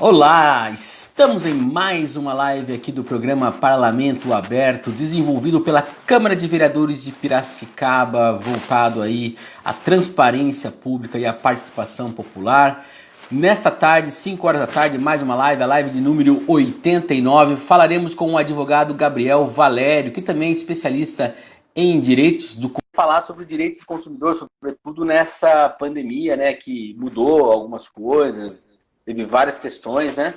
Olá, estamos em mais uma live aqui do programa Parlamento Aberto, desenvolvido pela Câmara de Vereadores de Piracicaba, voltado aí à transparência pública e à participação popular. Nesta tarde, 5 horas da tarde, mais uma live, a live de número 89, falaremos com o advogado Gabriel Valério, que também é especialista em direitos do falar sobre direitos do consumidor, sobretudo nessa pandemia, né, que mudou algumas coisas. Teve várias questões, né?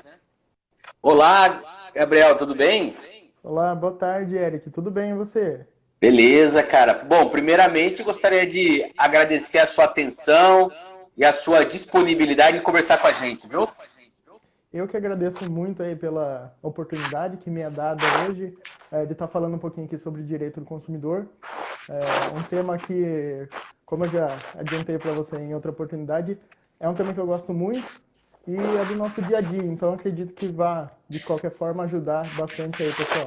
Olá, Gabriel, tudo bem? Olá, boa tarde, Eric. Tudo bem e você? Beleza, cara. Bom, primeiramente gostaria de agradecer a sua atenção e a sua disponibilidade em conversar com a gente, viu? Eu que agradeço muito aí pela oportunidade que me é dada hoje de estar falando um pouquinho aqui sobre direito do consumidor. Um tema que, como eu já adiantei para você em outra oportunidade, é um tema que eu gosto muito e é do nosso dia a dia. Então, eu acredito que vá, de qualquer forma, ajudar bastante aí, pessoal.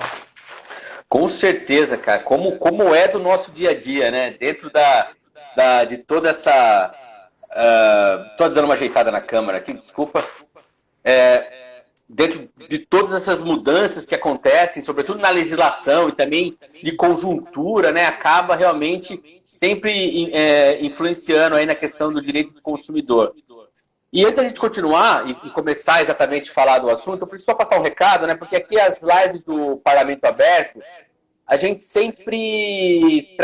Com certeza, cara. Como é do nosso dia a dia, né? Dentro de toda essa. Tô dando uma ajeitada na câmera aqui, desculpa. Dentro de todas essas mudanças que acontecem, sobretudo na legislação e também de conjuntura, né, acaba realmente sempre influenciando aí na questão do direito do consumidor. E antes da gente continuar e começar exatamente a falar do assunto, eu preciso só passar um recado, né, porque aqui as lives do Parlamento Aberto, a gente sempre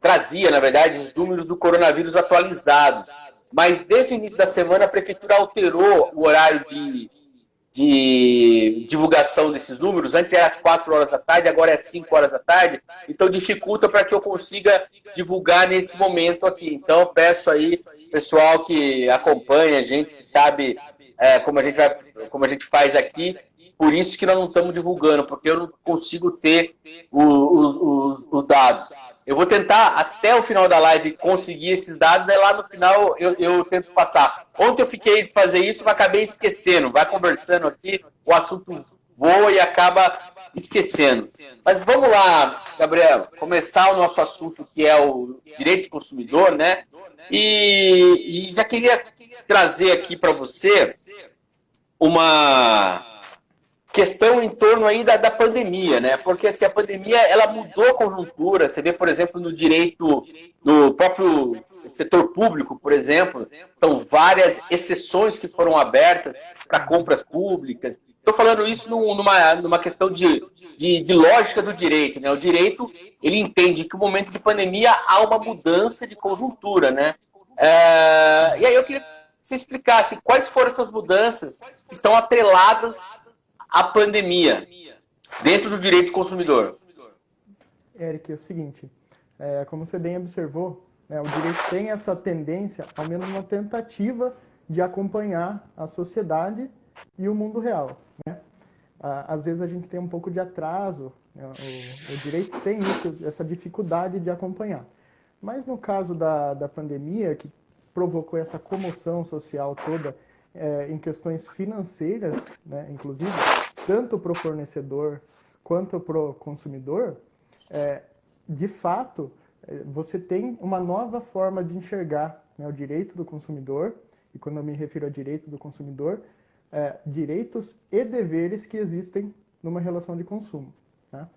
trazia, na verdade, os números do coronavírus atualizados. Mas desde o início da semana a prefeitura alterou o horário de divulgação desses números. Antes era às 4 horas da tarde, agora é às 5 horas da tarde. Então dificulta para que eu consiga divulgar nesse momento aqui. Então eu peço aí, pessoal que acompanha a gente, que sabe como a gente faz aqui, por isso que nós não estamos divulgando, porque eu não consigo ter os dados. Eu vou tentar, até o final da live, conseguir esses dados, aí lá no final eu tento passar. Ontem eu fiquei de fazer isso, mas acabei esquecendo. Vai conversando aqui, o assunto voa e acaba esquecendo. Mas vamos lá, Gabriel, começar o nosso assunto, que é o direito do consumidor, né? E já queria trazer aqui para você uma questão em torno aí da pandemia, né? Porque assim, a pandemia ela mudou a conjuntura. Você vê, por exemplo, no direito, no próprio setor público, por exemplo, são várias exceções que foram abertas para compras públicas. Estou falando isso numa questão de lógica do direito, né? O direito ele entende que no momento de pandemia há uma mudança de conjuntura, né? E aí eu queria que você explicasse quais foram essas mudanças que estão atreladas à pandemia dentro do direito do consumidor. Eric, é o seguinte, como você bem observou, né, o direito tem essa tendência, ao menos uma tentativa de acompanhar a sociedade e o mundo real. Né? Às vezes a gente tem um pouco de atraso, né? O direito tem isso, essa dificuldade de acompanhar. Mas no caso da pandemia, que provocou essa comoção social toda em questões financeiras, né, inclusive, tanto para o fornecedor quanto para o consumidor, de fato, você tem uma nova forma de enxergar, né, o direito do consumidor, e quando eu me refiro a direito do consumidor, direitos e deveres que existem numa relação de consumo. Tá?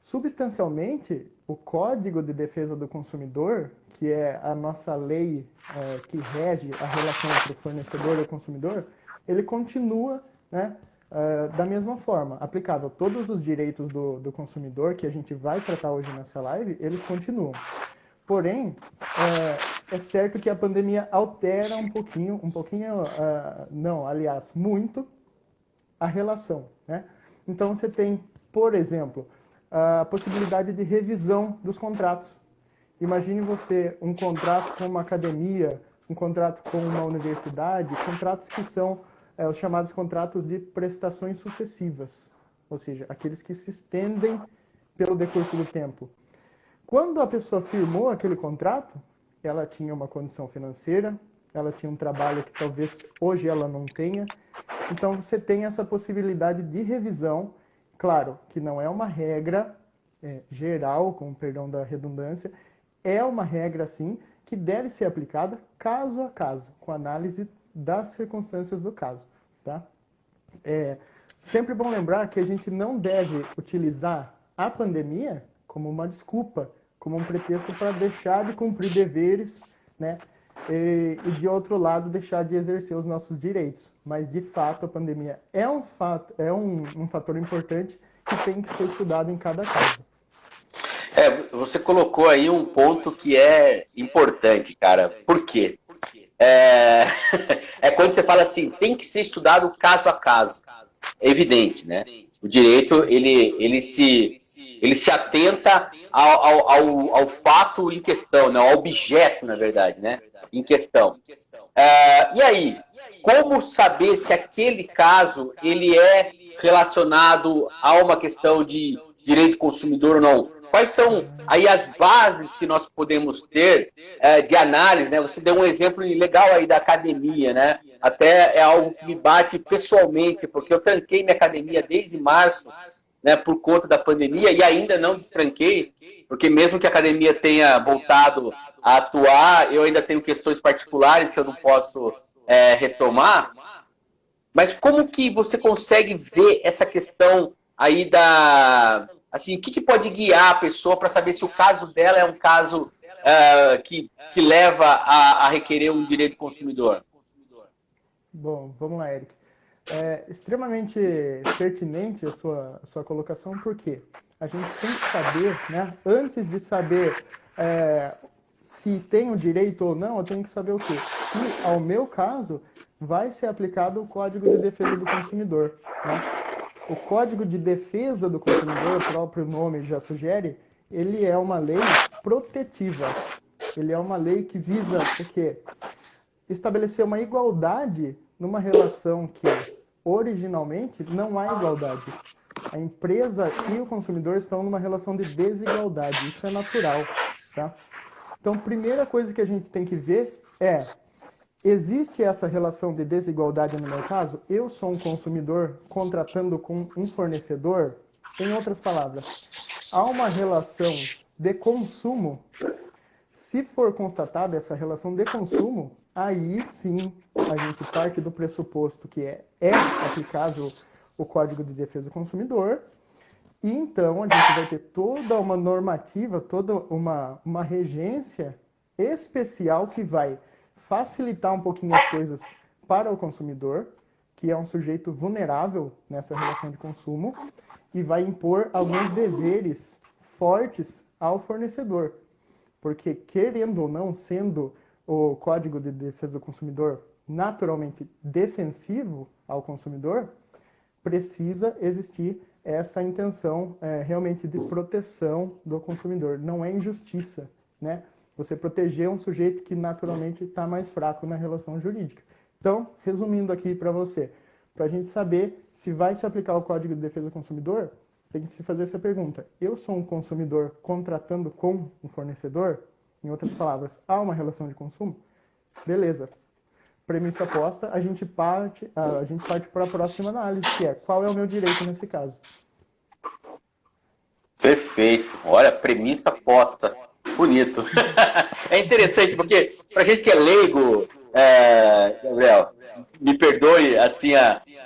Substancialmente, o Código de Defesa do Consumidor, que é a nossa lei que rege a relação entre o fornecedor e o consumidor, ele continua, né, da mesma forma, aplicável a todos os direitos do consumidor, que a gente vai tratar hoje nessa live, eles continuam. Porém, é certo que a pandemia altera não, aliás, muito, a relação. Né? Então, você tem, por exemplo, a possibilidade de revisão dos contratos. Imagine você um contrato com uma academia, um contrato com uma universidade, contratos que são os chamados contratos de prestações sucessivas, ou seja, aqueles que se estendem pelo decurso do tempo. Quando a pessoa firmou aquele contrato, ela tinha uma condição financeira, ela tinha um trabalho que talvez hoje ela não tenha. Então você tem essa possibilidade de revisão, claro que não é uma regra geral, com perdão da redundância, é uma regra sim que deve ser aplicada caso a caso, com análise das circunstâncias do caso. tá? Sempre bom lembrar que a gente não deve utilizar a pandemia como uma desculpa, como um pretexto para deixar de cumprir deveres, né? E de outro lado, deixar de exercer os nossos direitos. Mas, de fato, a pandemia é um fator importante que tem que ser estudado em cada caso. Você colocou aí um ponto que é importante, cara. Por quê? É quando você fala assim, tem que ser estudado caso a caso. É evidente, né? O direito, ele se atenta ao fato em questão, né? Ao objeto, na verdade, né? Em questão. E aí, como saber se aquele caso ele é relacionado a uma questão de direito do consumidor ou não? Quais são aí as bases que nós podemos ter de análise, né? Você deu um exemplo legal aí da academia, né? Até é algo que me bate pessoalmente, porque eu tranquei minha academia desde março, né, por conta da pandemia, e ainda não destranquei, porque mesmo que a academia tenha voltado a atuar, eu ainda tenho questões particulares que eu não posso retomar. Mas como que você consegue ver essa questão aí assim, o que pode guiar a pessoa para saber se o caso dela é um caso que leva a requerer um direito do consumidor? Bom, vamos lá, Eric. É extremamente pertinente a sua colocação, porque a gente tem que saber, né, antes de saber se tem o direito ou não, eu tenho que saber o quê? Se, ao meu caso, vai ser aplicado o Código de Defesa do Consumidor, né? O Código de Defesa do Consumidor, o próprio nome já sugere, ele é uma lei protetiva. Ele é uma lei que visa o quê? Estabelecer uma igualdade numa relação que originalmente não há igualdade. A empresa e o consumidor estão numa relação de desigualdade. Isso é natural, tá? Então, primeira coisa que a gente tem que ver existe essa relação de desigualdade no meu caso? Eu sou um consumidor contratando com um fornecedor? Em outras palavras, há uma relação de consumo. Se for constatada essa relação de consumo, aí sim a gente parte do pressuposto que é aplicável o Código de Defesa do Consumidor, e então a gente vai ter toda uma normativa, toda uma regência especial que vai facilitar um pouquinho as coisas para o consumidor, que é um sujeito vulnerável nessa relação de consumo, e vai impor alguns deveres fortes ao fornecedor. Porque, querendo ou não, sendo o Código de Defesa do Consumidor naturalmente defensivo ao consumidor, precisa existir essa intenção realmente de proteção do consumidor. Não é injustiça, né? Você proteger um sujeito que naturalmente está mais fraco na relação jurídica. Então, resumindo aqui para você, para a gente saber se vai se aplicar o Código de Defesa do Consumidor, tem que se fazer essa pergunta. Eu sou um consumidor contratando com um fornecedor? Em outras palavras, há uma relação de consumo? Beleza. Premissa posta, a gente parte para a próxima análise, que é qual é o meu direito nesse caso. Perfeito. Olha, premissa posta. Bonito. É interessante, porque pra gente que é leigo, Gabriel, me perdoe assim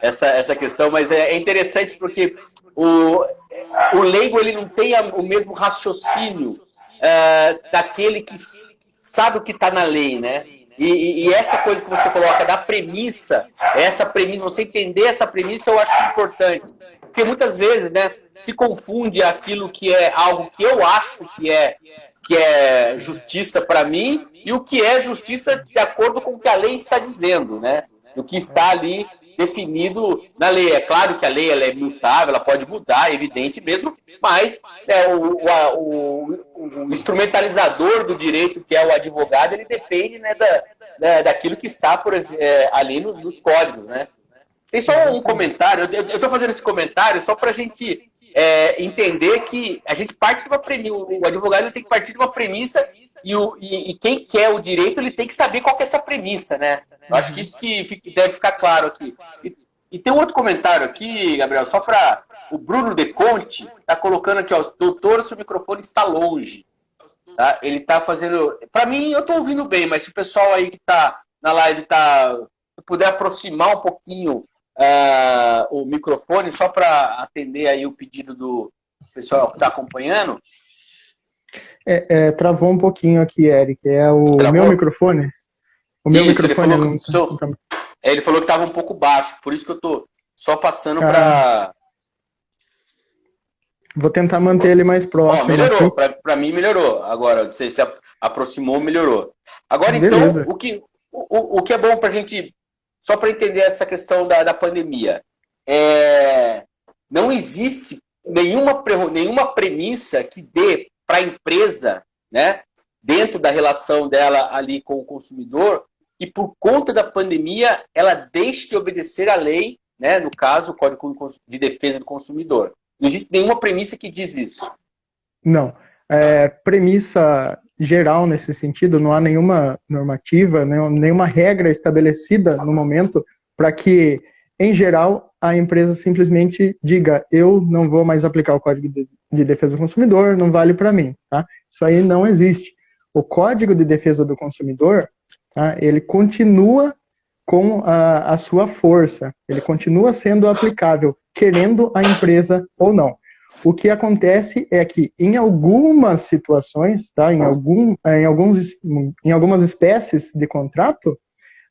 essa questão, mas é interessante porque o leigo ele não tem o mesmo raciocínio daquele que sabe o que está na lei, né? E essa coisa que você coloca da premissa, você entender essa premissa, eu acho importante. Porque muitas vezes, né, se confunde aquilo que é algo que eu acho que é justiça para mim e o que é justiça de acordo com o que a lei está dizendo, né? O que está ali definido na lei. É claro que a lei ela é mutável, ela pode mudar, é evidente mesmo, mas o instrumentalizador do direito, que é o advogado, ele depende, né, daquilo que está ali nos códigos, né? Tem só um comentário, eu estou fazendo esse comentário só para a gente entender que a gente parte de uma premissa, o advogado ele tem que partir de uma premissa e quem quer o direito ele tem que saber qual que é essa premissa, né? Eu acho que isso que deve ficar claro aqui. E tem um outro comentário aqui, Gabriel, só para o Bruno De Conte, está colocando aqui, ó, doutor, seu microfone está longe. Tá? Ele está fazendo... Para mim, eu estou ouvindo bem, mas se o pessoal aí que está na live puder aproximar um pouquinho o microfone só para atender aí o pedido do pessoal que está acompanhando. Travou um pouquinho aqui, Eric. É o Travou? meu microfone? O meu Isso, microfone ele falou que estava um pouco baixo, por isso que eu estou só passando para... Vou tentar manter ele mais próximo. Melhorou, para mim melhorou. Agora, você se aproximou, melhorou. Agora, Beleza. então, o que é bom para a gente, só para entender essa questão da pandemia, não existe nenhuma premissa que dê para a empresa, né, dentro da relação dela ali com o consumidor, que por conta da pandemia ela deixe de obedecer à lei, né, no caso, o Código de Defesa do Consumidor. Não existe nenhuma premissa que diz isso. Não. Premissa geral nesse sentido, não há nenhuma normativa, nenhuma regra estabelecida no momento para que, em geral, a empresa simplesmente diga: eu não vou mais aplicar o Código de Defesa do Consumidor, não vale para mim. Tá? Isso aí não existe. O Código de Defesa do Consumidor, tá, ele continua com a sua força, ele continua sendo aplicável, querendo a empresa ou não. O que acontece é que, em algumas situações, tá, em algumas espécies de contrato,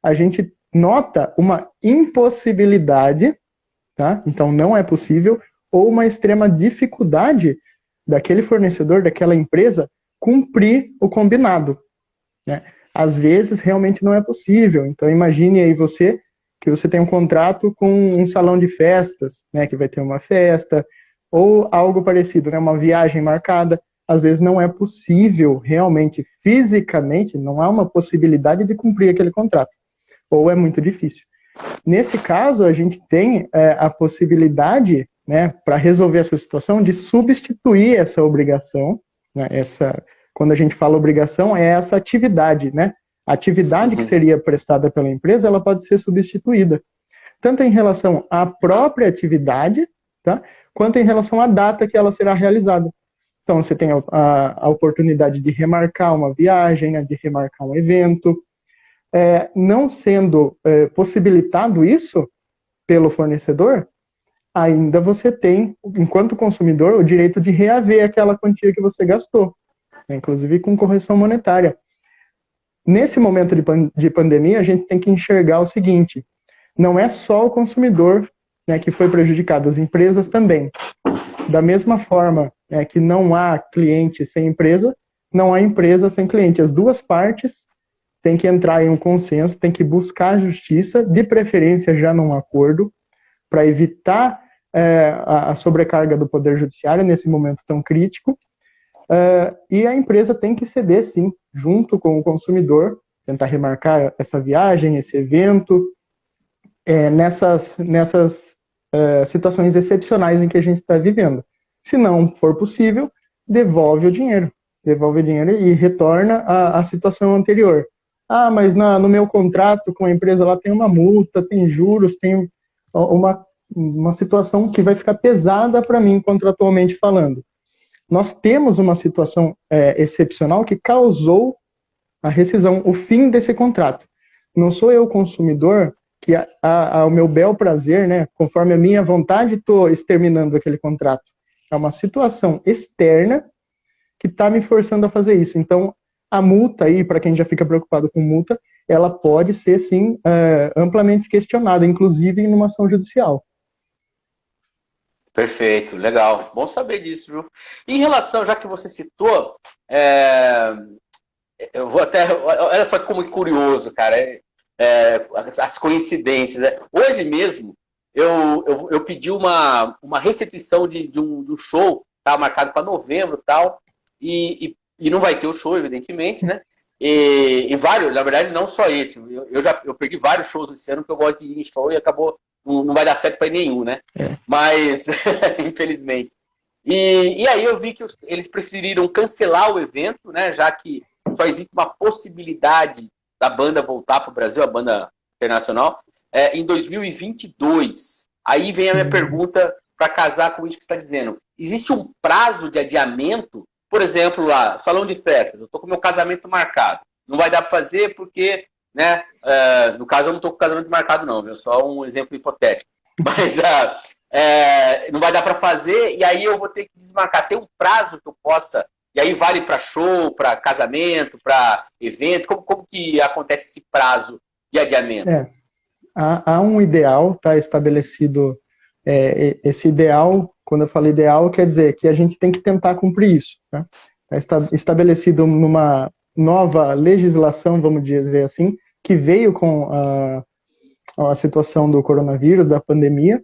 a gente nota uma impossibilidade, tá? Então não é possível, ou uma extrema dificuldade daquele fornecedor, daquela empresa, cumprir o combinado, né? Às vezes realmente não é possível. Então imagine aí que você tem um contrato com um salão de festas, né, que vai ter uma festa, ou algo parecido, né, uma viagem marcada. Às vezes não é possível realmente, fisicamente, não há uma possibilidade de cumprir aquele contrato, ou é muito difícil. Nesse caso, a gente tem a possibilidade, né, para resolver essa situação, de substituir essa obrigação, né, quando a gente fala obrigação, é essa atividade, né? A atividade que seria prestada pela empresa, ela pode ser substituída, tanto em relação à própria atividade, tá? Quanto em relação à data que ela será realizada. Então, você tem a oportunidade de remarcar uma viagem, né, de remarcar um evento. Não sendo possibilitado isso pelo fornecedor, ainda você tem, enquanto consumidor, o direito de reaver aquela quantia que você gastou, né, inclusive com correção monetária. Nesse momento de pandemia, a gente tem que enxergar o seguinte: não é só o consumidor, né, que foi prejudicado, as empresas também. Da mesma forma, que não há cliente sem empresa, não há empresa sem cliente. As duas partes têm que entrar em um consenso, têm que buscar a justiça, de preferência já num acordo, para evitar a sobrecarga do Poder Judiciário nesse momento tão crítico. E a empresa tem que ceder, sim, junto com o consumidor, tentar remarcar essa viagem, esse evento, nessas situações excepcionais em que a gente está vivendo. Se não for possível, devolve o dinheiro e retorna à situação anterior. Ah, mas no meu contrato com a empresa lá tem uma multa, tem juros, tem uma situação que vai ficar pesada para mim contratualmente falando. Nós temos uma situação excepcional que causou a rescisão, o fim desse contrato. Não sou eu, consumidor, que ao meu bel prazer, né, conforme a minha vontade, estou exterminando aquele contrato. É uma situação externa que está me forçando a fazer isso. Então, a multa aí, para quem já fica preocupado com multa, ela pode ser, sim, amplamente questionada, inclusive em uma ação judicial. Perfeito, legal. Bom saber disso, viu? Em relação, já que você citou, eu vou até... Olha só como curioso, cara, as coincidências, né? Hoje mesmo, eu pedi uma restituição de um show, estava marcado para novembro e não vai ter o show, evidentemente, né? E vários, na verdade, não só esse. Eu perdi vários shows esse ano que eu gosto de ir em show e acabou, não vai dar certo para nenhum, né? Mas, infelizmente. E aí eu vi que eles preferiram cancelar o evento, né? Já que só existe uma possibilidade da banda voltar para o Brasil, a banda internacional, em 2022. Aí vem a minha pergunta para casar com isso que você está dizendo. Existe um prazo de adiamento? Por exemplo, lá, salão de festas, eu estou com meu casamento marcado. Não vai dar para fazer porque, né, no caso eu não estou com o casamento marcado não, é só um exemplo hipotético. mas não vai dar para fazer, e aí eu vou ter que desmarcar. Tem um prazo que eu possa, e aí vale para show, para casamento, para evento, como que acontece esse prazo de adiamento? Há um ideal, tá estabelecido, esse ideal, quando eu falo ideal, quer dizer que a gente tem que tentar cumprir isso. Tá? Está estabelecido numa nova legislação, vamos dizer assim, que veio com a situação do coronavírus, da pandemia,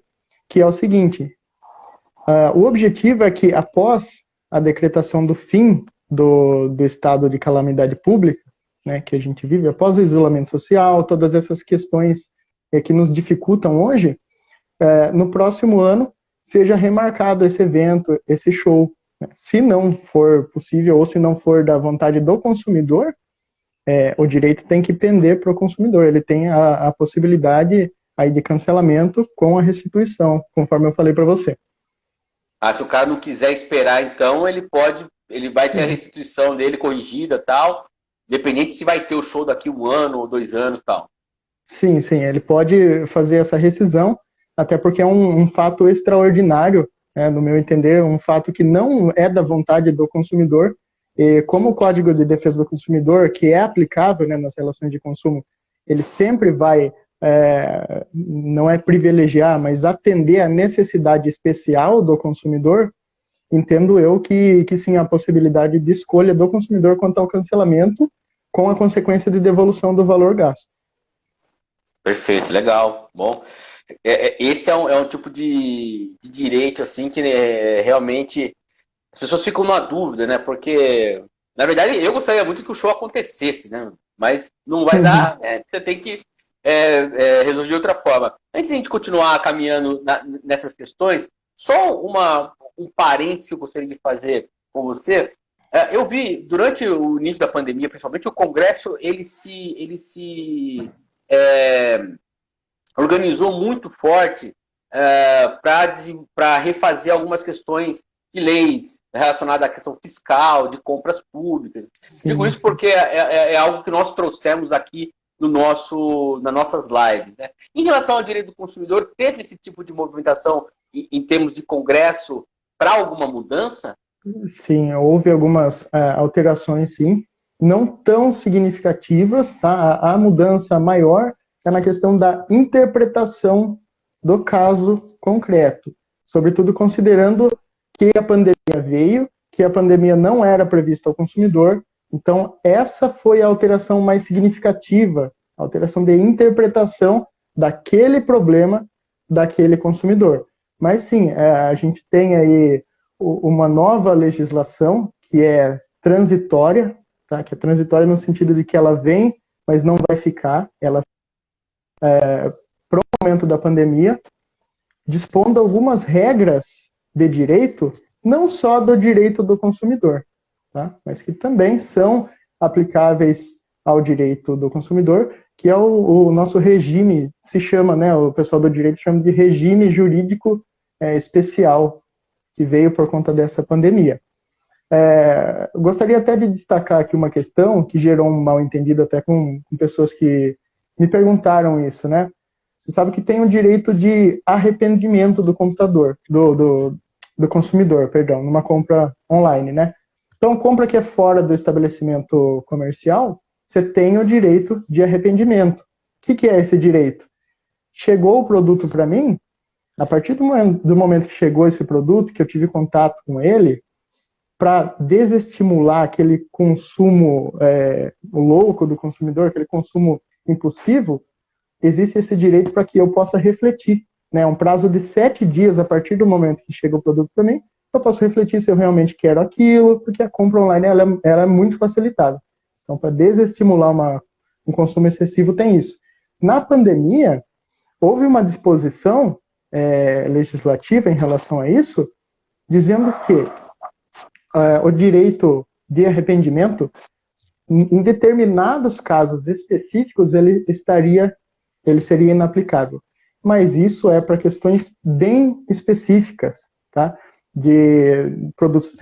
que é o seguinte, o objetivo é que após a decretação do fim do estado de calamidade pública, né, que a gente vive, após o isolamento social, todas essas questões que nos dificultam hoje, no próximo ano seja remarcado esse evento, esse show. Se não for possível ou se não for da vontade do consumidor, o direito tem que pender para o consumidor. Ele tem a possibilidade aí de cancelamento com a restituição, conforme eu falei para você. Se o cara não quiser esperar, então ele vai ter a restituição dele corrigida, tal, independente se vai ter o show daqui 1 ano ou 2 anos, tal. Sim, ele pode fazer essa rescisão, até porque é um fato extraordinário, no meu entender, um fato que não é da vontade do consumidor. E como o Código de Defesa do Consumidor, que é aplicável, né, nas relações de consumo, ele sempre vai, não é privilegiar, mas atender a necessidade especial do consumidor, entendo eu que sim, há a possibilidade de escolha do consumidor quanto ao cancelamento, com a consequência de devolução do valor gasto. Perfeito, legal, bom. Esse é um tipo de direito, assim, que realmente as pessoas ficam numa dúvida, né? Porque, na verdade, eu gostaria muito que o show acontecesse, né? Mas não vai dar, você tem que resolver de outra forma. Antes de a gente continuar caminhando nessas questões, só um parênteses que eu gostaria de fazer com você. Eu vi, durante o início da pandemia, principalmente, o Congresso, ele se organizou muito forte para refazer algumas questões de leis relacionadas à questão fiscal, de compras públicas. Digo isso porque é algo que nós trouxemos aqui nas nossas lives, né? Em relação ao direito do consumidor, teve esse tipo de movimentação em termos de Congresso para alguma mudança? Sim, houve algumas alterações, sim, não tão significativas, tá? A mudança maior é na questão da interpretação do caso concreto, sobretudo considerando que a pandemia veio, que a pandemia não era prevista ao consumidor, então essa foi a alteração mais significativa, a alteração de interpretação daquele problema daquele consumidor. Mas sim, a gente tem aí uma nova legislação que é transitória, tá? Que é transitória no sentido de que ela vem, mas não vai ficar, ela para o momento da pandemia, dispondo algumas regras de direito, não só do direito do consumidor, tá? Mas que também são aplicáveis ao direito do consumidor, que é o nosso regime, se chama, né, o pessoal do direito chama de regime jurídico especial, que veio por conta dessa pandemia. Gostaria até de destacar aqui uma questão que gerou um mal-entendido até com pessoas que me perguntaram isso, né? Você sabe que tem o direito de arrependimento do computador, do consumidor, perdão, numa compra online, né? Então, compra que é fora do estabelecimento comercial, você tem o direito de arrependimento. O que é esse direito? Chegou o produto para mim, a partir do momento que chegou esse produto, que eu tive contato com ele, para desestimular aquele consumo louco do consumidor, aquele consumo impulsivo, existe esse direito para que eu possa refletir, né? Um prazo de 7 dias a partir do momento que chega o produto para mim, eu posso refletir se eu realmente quero aquilo, porque a compra online ela é muito facilitada. Então, para desestimular um consumo excessivo, tem isso. Na pandemia, houve uma disposição legislativa em relação a isso, dizendo que o direito de arrependimento, em determinados casos específicos, ele seria inaplicável. Mas isso é para questões bem específicas, tá? De produtos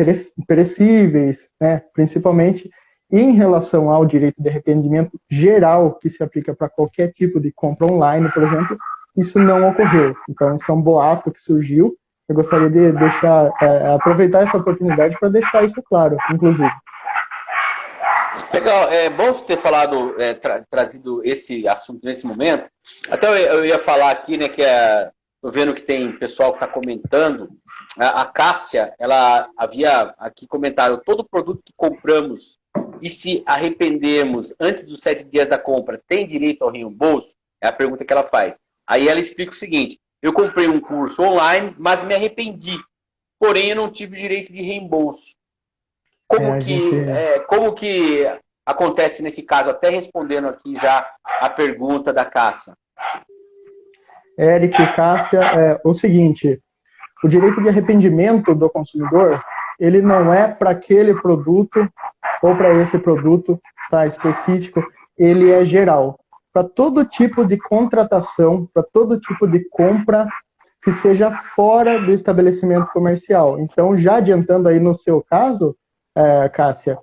perecíveis, né? Principalmente em relação ao direito de arrependimento geral, que se aplica para qualquer tipo de compra online, por exemplo, isso não ocorreu. Então, isso é um boato que surgiu. Eu gostaria de aproveitar essa oportunidade para deixar isso claro, inclusive. Legal, é bom você ter falado, trazido esse assunto nesse momento. Até eu ia falar aqui, né, que estou vendo que tem pessoal que está comentando. A Cássia, ela havia aqui comentado, todo produto que compramos e se arrependermos antes dos 7 dias da compra, tem direito ao reembolso? É a pergunta que ela faz. Aí ela explica o seguinte, eu comprei um curso online, mas me arrependi, porém eu não tive direito de reembolso. Como que acontece nesse caso? Até respondendo aqui já a pergunta da Cássia. Eric, Cássia, o seguinte, o direito de arrependimento do consumidor, ele não é para aquele produto ou para esse produto, tá, específico, ele é geral. Para todo tipo de contratação, para todo tipo de compra que seja fora do estabelecimento comercial. Então, já adiantando aí no seu caso, Cássia,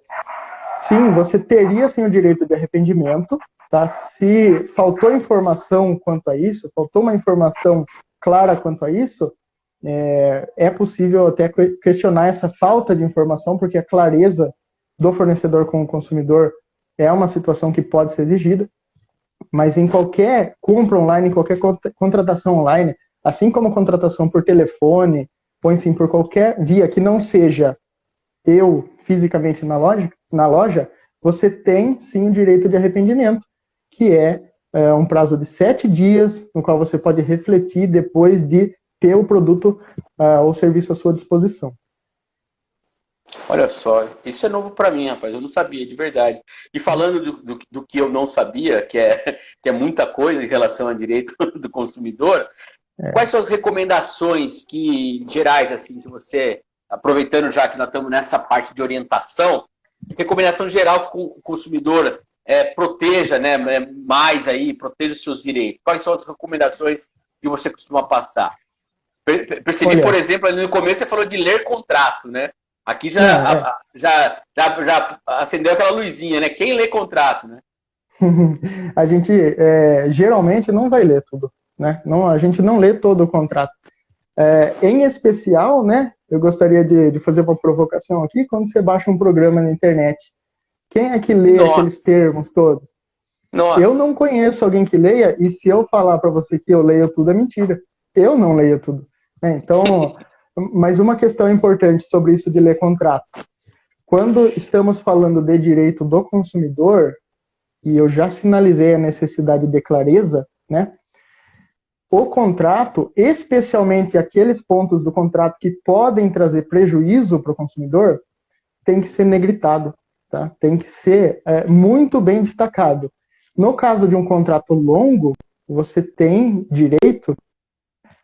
sim, você teria sim o direito de arrependimento, tá? Se faltou informação quanto a isso, faltou uma informação clara quanto a isso, é possível até questionar essa falta de informação, porque a clareza do fornecedor com o consumidor é uma situação que pode ser exigida, mas em qualquer compra online, em qualquer contratação online, assim como contratação por telefone, ou enfim, por qualquer via que não seja eu fisicamente na loja, você tem sim o direito de arrependimento, que é um prazo de 7 dias, no qual você pode refletir depois de ter o produto ou serviço à sua disposição. Olha só, isso é novo para mim, rapaz, eu não sabia, de verdade. E falando do que eu não sabia, que é muita coisa em relação ao direito do consumidor, quais são as recomendações gerais, assim, que você, aproveitando já que nós estamos nessa parte de orientação, recomendação geral que o consumidor proteja, né, mais aí, proteja os seus direitos. Quais são as recomendações que você costuma passar? Percebi, por exemplo, ali no começo você falou de ler contrato, né? Aqui já acendeu aquela luzinha, né? Quem lê contrato, né? A gente geralmente não vai ler tudo, né? Não, a gente não lê todo o contrato. Em especial, né? Eu gostaria de fazer uma provocação aqui, quando você baixa um programa na internet. Quem é que lê aqueles termos todos? Nossa. Eu não conheço alguém que leia, e se eu falar para você que eu leio tudo, é mentira. Eu não leio tudo. Então, mas uma questão importante sobre isso de ler contrato. Quando estamos falando de direito do consumidor, e eu já sinalizei a necessidade de clareza, né? O contrato, especialmente aqueles pontos do contrato que podem trazer prejuízo para o consumidor, tem que ser negritado, tá? Tem que ser muito bem destacado. No caso de um contrato longo, você tem direito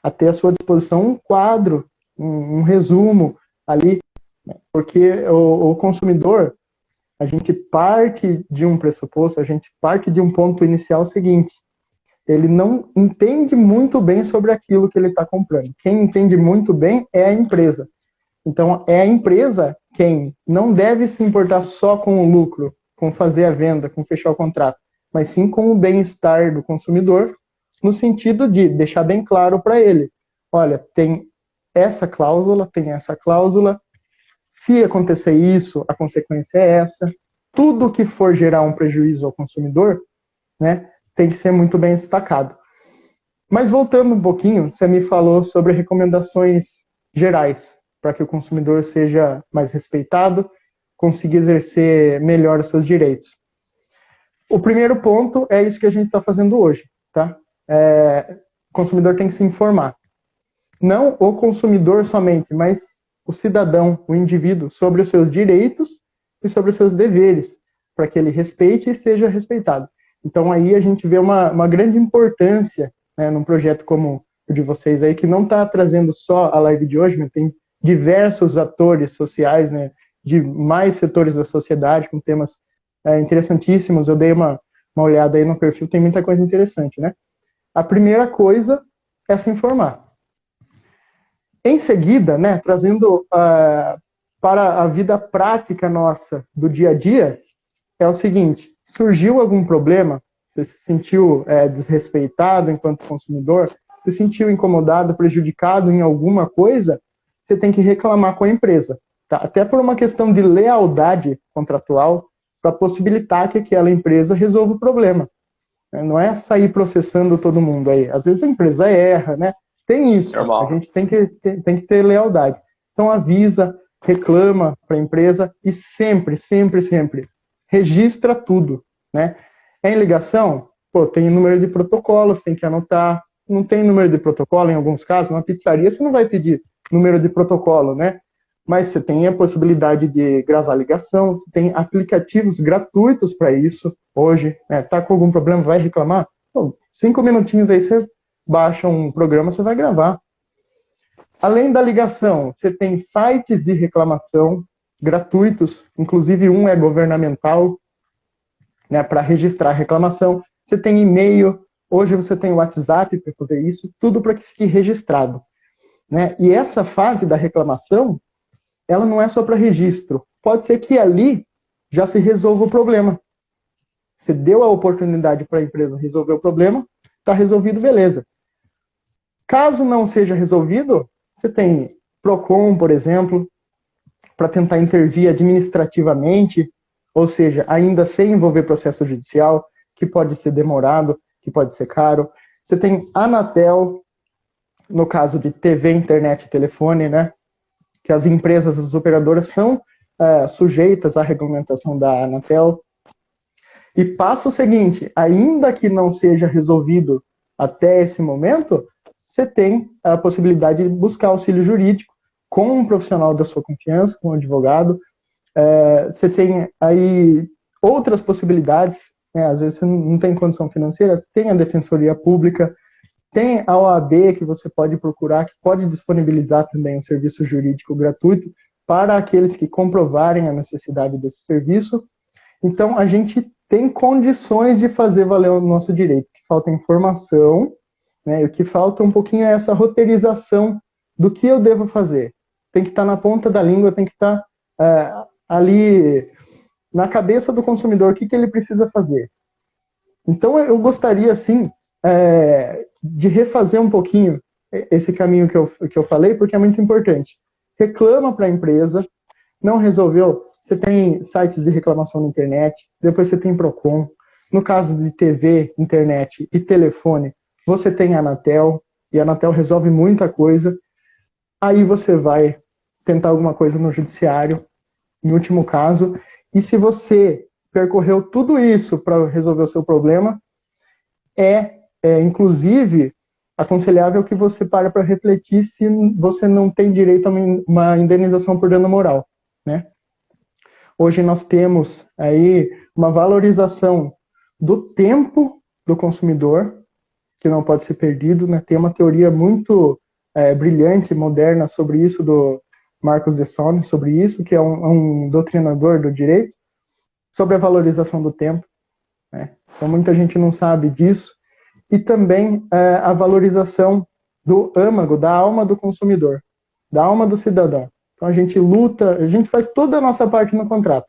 a ter à sua disposição um quadro, um resumo ali, porque o consumidor, a gente parte de um pressuposto, a gente parte de um ponto inicial seguinte: ele não entende muito bem sobre aquilo que ele está comprando. Quem entende muito bem é a empresa. Então, é a empresa quem não deve se importar só com o lucro, com fazer a venda, com fechar o contrato, mas sim com o bem-estar do consumidor, no sentido de deixar bem claro para ele: olha, tem essa cláusula, se acontecer isso, a consequência é essa. Tudo que for gerar um prejuízo ao consumidor, né, tem que ser muito bem destacado. Mas voltando um pouquinho, você me falou sobre recomendações gerais para que o consumidor seja mais respeitado, consiga exercer melhor os seus direitos. O primeiro ponto é isso que a gente está fazendo hoje, tá? O consumidor tem que se informar. Não o consumidor somente, mas o cidadão, o indivíduo, sobre os seus direitos e sobre os seus deveres, para que ele respeite e seja respeitado. Então aí a gente vê uma grande importância, né, num projeto como o de vocês aí, que não está trazendo só a live de hoje, mas tem diversos atores sociais, né, de mais setores da sociedade, com temas interessantíssimos. Eu dei uma olhada aí no perfil, tem muita coisa interessante, né? A primeira coisa é se informar. Em seguida, né, trazendo para a vida prática nossa do dia a dia, é o seguinte: surgiu algum problema, você se sentiu desrespeitado enquanto consumidor, se sentiu incomodado, prejudicado em alguma coisa, você tem que reclamar com a empresa. Tá? Até por uma questão de lealdade contratual, para possibilitar que aquela empresa resolva o problema. Não é sair processando todo mundo aí. Às vezes a empresa erra, né? Tem isso. Normal. A gente tem que ter lealdade. Então avisa, reclama para a empresa e sempre, sempre, sempre registra tudo, né? É em ligação? Pô, tem número de protocolos, tem que anotar. Não tem número de protocolo em alguns casos. Uma pizzaria você não vai pedir número de protocolo, né? Mas você tem a possibilidade de gravar ligação, você tem aplicativos gratuitos para isso hoje, né? Tá com algum problema, vai reclamar? Pô, 5 minutinhos aí você baixa um programa, você vai gravar. Além da ligação, você tem sites de reclamação gratuitos, inclusive um é governamental, né, para registrar a reclamação. Você tem e-mail, hoje você tem o WhatsApp para fazer isso, tudo para que fique registrado, né? E essa fase da reclamação, ela não é só para registro. Pode ser que ali já se resolva o problema. Você deu a oportunidade para a empresa resolver o problema, está resolvido, beleza. Caso não seja resolvido, você tem PROCON, por exemplo, para tentar intervir administrativamente, ou seja, ainda sem envolver processo judicial, que pode ser demorado, que pode ser caro. Você tem Anatel, no caso de TV, internet e telefone, né? Que as empresas, as operadoras são sujeitas à regulamentação da Anatel. E passa o seguinte, ainda que não seja resolvido até esse momento, você tem a possibilidade de buscar auxílio jurídico com um profissional da sua confiança, com um advogado. Você tem aí outras possibilidades, né? Às vezes você não tem condição financeira, tem a Defensoria Pública, tem a OAB que você pode procurar, que pode disponibilizar também um serviço jurídico gratuito para aqueles que comprovarem a necessidade desse serviço. Então, a gente tem condições de fazer valer o nosso direito. O que falta é informação, né? E o que falta um pouquinho é essa roteirização do que eu devo fazer. Tem que estar na ponta da língua, tem que estar ali na cabeça do consumidor, o que ele precisa fazer. Então, eu gostaria, assim, de refazer um pouquinho esse caminho que eu falei, porque é muito importante. Reclama para a empresa, não resolveu, você tem sites de reclamação na internet, depois você tem PROCON. No caso de TV, internet e telefone, você tem a Anatel, e a Anatel resolve muita coisa. Aí você vai tentar alguma coisa no judiciário, em último caso, e se você percorreu tudo isso para resolver o seu problema, inclusive, aconselhável que você pare para refletir se você não tem direito a uma indenização por dano moral, né? Hoje nós temos aí uma valorização do tempo do consumidor, que não pode ser perdido, né? Tem uma teoria muito brilhante, moderna sobre isso, do Marcos de Sony, sobre isso, que é um doutrinador do direito, sobre a valorização do tempo, né? Então muita gente não sabe disso. E também a valorização do âmago, da alma do consumidor, da alma do cidadão. Então a gente luta, a gente faz toda a nossa parte no contrato.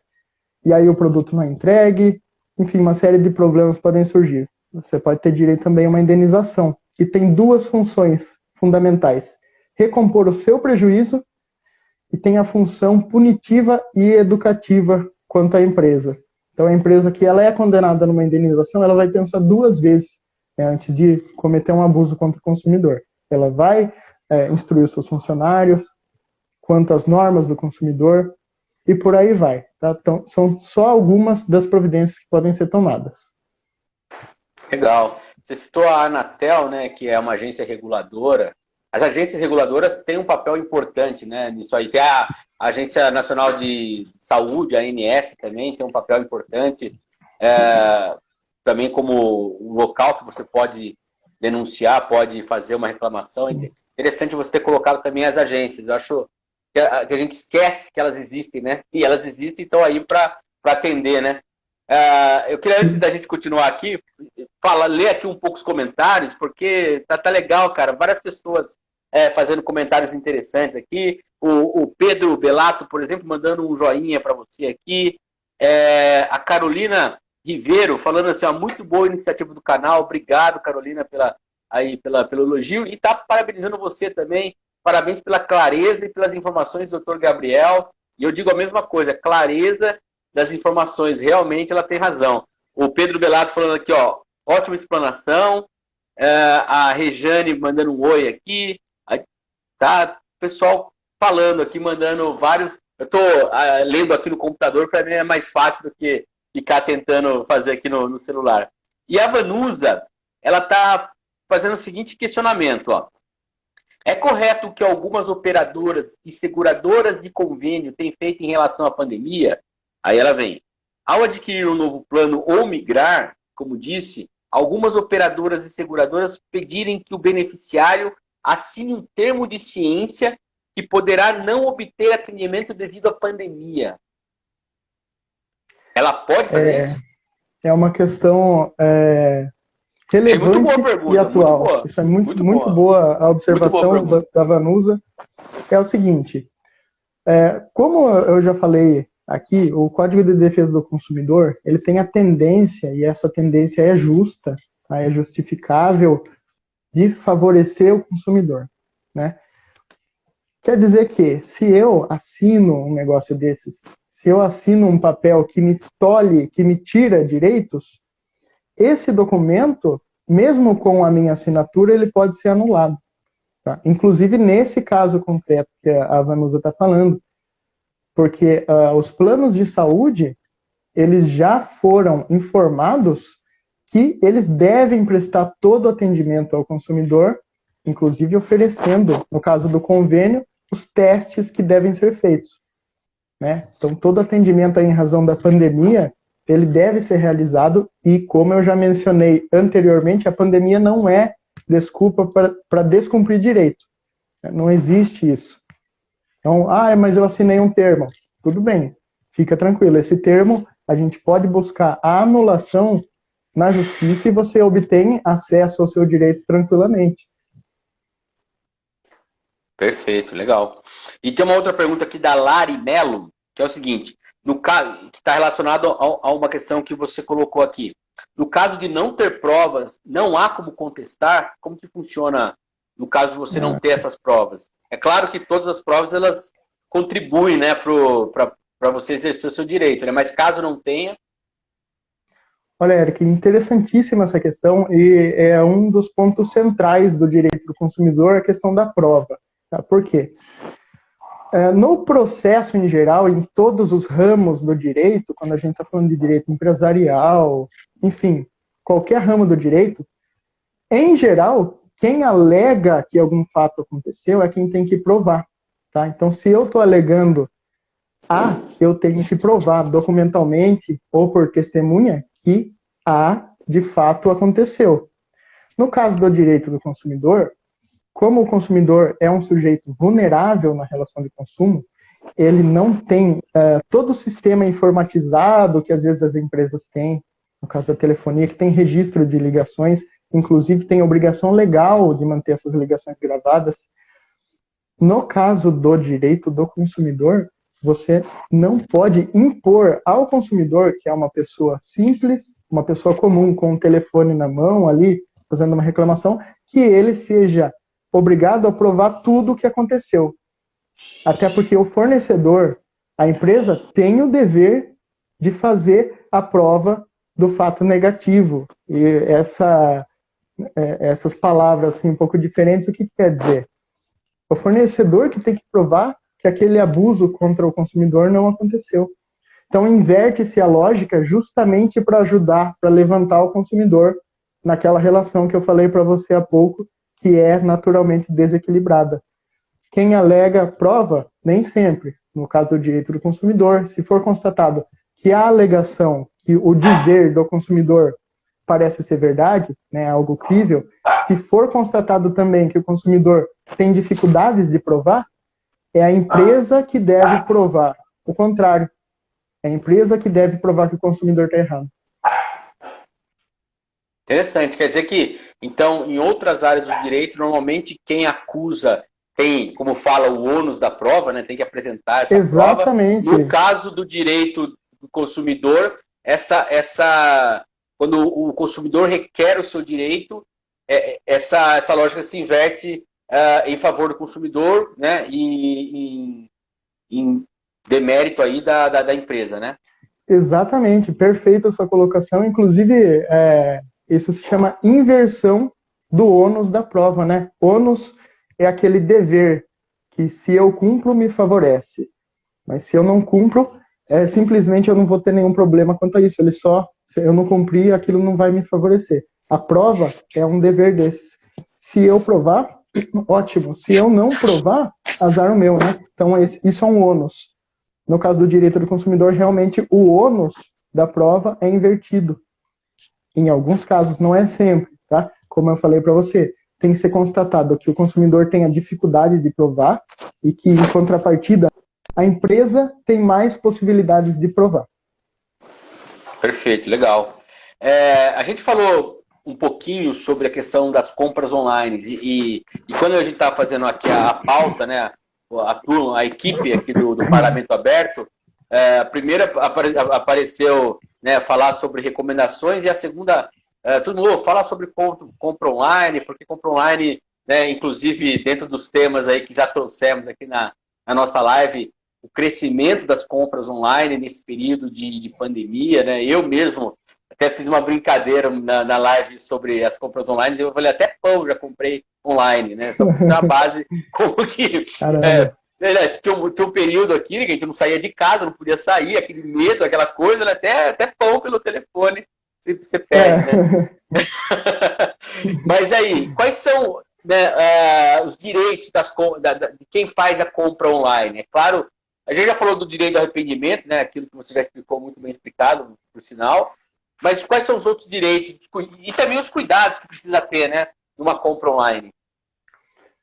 E aí o produto não é entregue, enfim, uma série de problemas podem surgir. Você pode ter direito também a uma indenização. E tem duas funções fundamentais: recompor o seu prejuízo, e tem a função punitiva e educativa quanto à empresa. Então a empresa que ela é condenada numa indenização, ela vai pensar duas vezes antes de cometer um abuso contra o consumidor. Ela vai instruir os seus funcionários quanto às normas do consumidor e por aí vai. Tá? Então, são só algumas das providências que podem ser tomadas. Legal. Você citou a Anatel, né, que é uma agência reguladora. As agências reguladoras têm um papel importante, né, nisso aí. Tem a Agência Nacional de Saúde, a ANS, também tem um papel importante. Também como um local que você pode denunciar, pode fazer uma reclamação. Interessante você ter colocado também as agências. Eu acho que a gente esquece que elas existem, né? E elas existem e estão aí para atender, né? Eu queria, antes da gente continuar aqui, ler aqui um pouco os comentários, porque tá legal, cara. Várias pessoas fazendo comentários interessantes aqui. O Pedro Belato, por exemplo, mandando um joinha para você aqui. A Carolina Ribeiro falando assim, muito boa iniciativa do canal. Obrigado, Carolina, pela aí pelo elogio e tá parabenizando você também. Parabéns pela clareza e pelas informações, doutor Gabriel. E eu digo a mesma coisa, clareza das informações, realmente ela tem razão. O Pedro Belato falando aqui, ó, ótima explanação. A Rejane mandando um oi aqui. Tá, pessoal falando aqui, mandando vários. Eu estou lendo aqui no computador, para mim é mais fácil do que ficar tentando fazer aqui no celular. E a Vanusa, ela está fazendo o seguinte questionamento, ó. É correto o que algumas operadoras e seguradoras de convênio têm feito em relação à pandemia? Aí ela vem. Ao adquirir um novo plano ou migrar, como disse, algumas operadoras e seguradoras pedirem que o beneficiário assine um termo de ciência que poderá não obter atendimento devido à pandemia. Ela pode fazer isso? É uma questão relevante muito boa pergunta, e atual. Muito boa. Isso é muito boa a observação da Vanusa. É o seguinte, como eu já falei aqui, o Código de Defesa do Consumidor, ele tem a tendência, e essa tendência é justa, tá? É justificável, de favorecer o consumidor, né? Quer dizer que, se eu assino um negócio desses, se eu assino um papel que me tolhe, que me tira direitos, esse documento, mesmo com a minha assinatura, ele pode ser anulado. Tá? Inclusive, nesse caso concreto que a Vanusa está falando, porque os planos de saúde, eles já foram informados que eles devem prestar todo o atendimento ao consumidor, inclusive oferecendo, no caso do convênio, os testes que devem ser feitos. Né? Então, todo atendimento aí, em razão da pandemia, ele deve ser realizado e, como eu já mencionei anteriormente, a pandemia não é desculpa para descumprir direito. Não existe isso. Então, mas eu assinei um termo. Tudo bem, fica tranquilo. Esse termo, a gente pode buscar a anulação na justiça e você obtém acesso ao seu direito tranquilamente. Perfeito, legal. E tem uma outra pergunta aqui da Lari Melo, que é o seguinte, no caso, que está relacionado a uma questão que você colocou aqui. No caso de não ter provas, não há como contestar? Como que funciona no caso de você não ter essas provas? É claro que todas as provas elas contribuem, né, para você exercer o seu direito, né? Mas caso não tenha... Olha, Eric, interessantíssima essa questão e é um dos pontos centrais do direito do consumidor, a questão da prova. Tá? Por quê? No processo em geral, em todos os ramos do direito, quando a gente está falando de direito empresarial, enfim, qualquer ramo do direito, em geral, quem alega que algum fato aconteceu é quem tem que provar. Tá? Então, se eu estou alegando eu tenho que provar documentalmente ou por testemunha que de fato aconteceu. No caso do direito do consumidor, como o consumidor é um sujeito vulnerável na relação de consumo, ele não tem todo o sistema informatizado que às vezes as empresas têm, no caso da telefonia, que tem registro de ligações, inclusive tem obrigação legal de manter essas ligações gravadas. No caso do direito do consumidor, você não pode impor ao consumidor, que é uma pessoa simples, uma pessoa comum com um telefone na mão ali, fazendo uma reclamação, que ele seja obrigado a provar tudo o que aconteceu. Até porque o fornecedor, a empresa, tem o dever de fazer a prova do fato negativo. E essas palavras assim, um pouco diferentes, o que quer dizer? O fornecedor que tem que provar que aquele abuso contra o consumidor não aconteceu. Então, inverte-se a lógica justamente para ajudar, para levantar o consumidor naquela relação que eu falei para você há pouco, que é naturalmente desequilibrada. Quem alega prova, nem sempre. No caso do direito do consumidor, se for constatado que a alegação, que o dizer do consumidor parece ser verdade, né, algo crível, se for constatado também que o consumidor tem dificuldades de provar, é a empresa que deve provar o contrário. É a empresa que deve provar que o consumidor está errado. Interessante. Quer dizer que, então, em outras áreas do direito, normalmente quem acusa tem, como fala, o ônus da prova, né? Tem que apresentar essa Exatamente. prova. No caso do direito do consumidor, quando o consumidor requer o seu direito, essa lógica se inverte em favor do consumidor, né? E em demérito aí da empresa, né? Exatamente, perfeita a sua colocação. Inclusive, isso se chama inversão do ônus da prova, né? Ônus é aquele dever que, se eu cumpro, me favorece. Mas se eu não cumpro, simplesmente eu não vou ter nenhum problema quanto a isso. Se eu não cumprir, aquilo não vai me favorecer. A prova é um dever desses. Se eu provar, ótimo. Se eu não provar, azar o meu, né? Então, isso é um ônus. No caso do direito do consumidor, realmente o ônus da prova é invertido. Em alguns casos, não é sempre, tá? Como eu falei para você, tem que ser constatado que o consumidor tem a dificuldade de provar e que, em contrapartida, a empresa tem mais possibilidades de provar. Perfeito, legal. A gente falou um pouquinho sobre a questão das compras online e quando a gente estava fazendo aqui a pauta, né, a equipe aqui do Parlamento Aberto, a primeira apareceu, né, falar sobre recomendações, e a segunda, todo mundo fala sobre compra online, porque compra online, né, inclusive dentro dos temas aí que já trouxemos aqui na nossa live, o crescimento das compras online nesse período de pandemia, né? Eu mesmo até fiz uma brincadeira na live sobre as compras online, eu falei, até pão já comprei online, né? Só para ter uma base como que... tinha um período aqui, né, que a gente não saía de casa, não podia sair, aquele medo, aquela coisa, né? Até pão pelo telefone você pede, né? Mas aí, quais são, né, os direitos de quem faz a compra online? É claro, a gente já falou do direito do arrependimento, né? Aquilo que você já explicou, muito bem explicado, por sinal. Mas quais são os outros direitos e também os cuidados que precisa ter, né, numa compra online?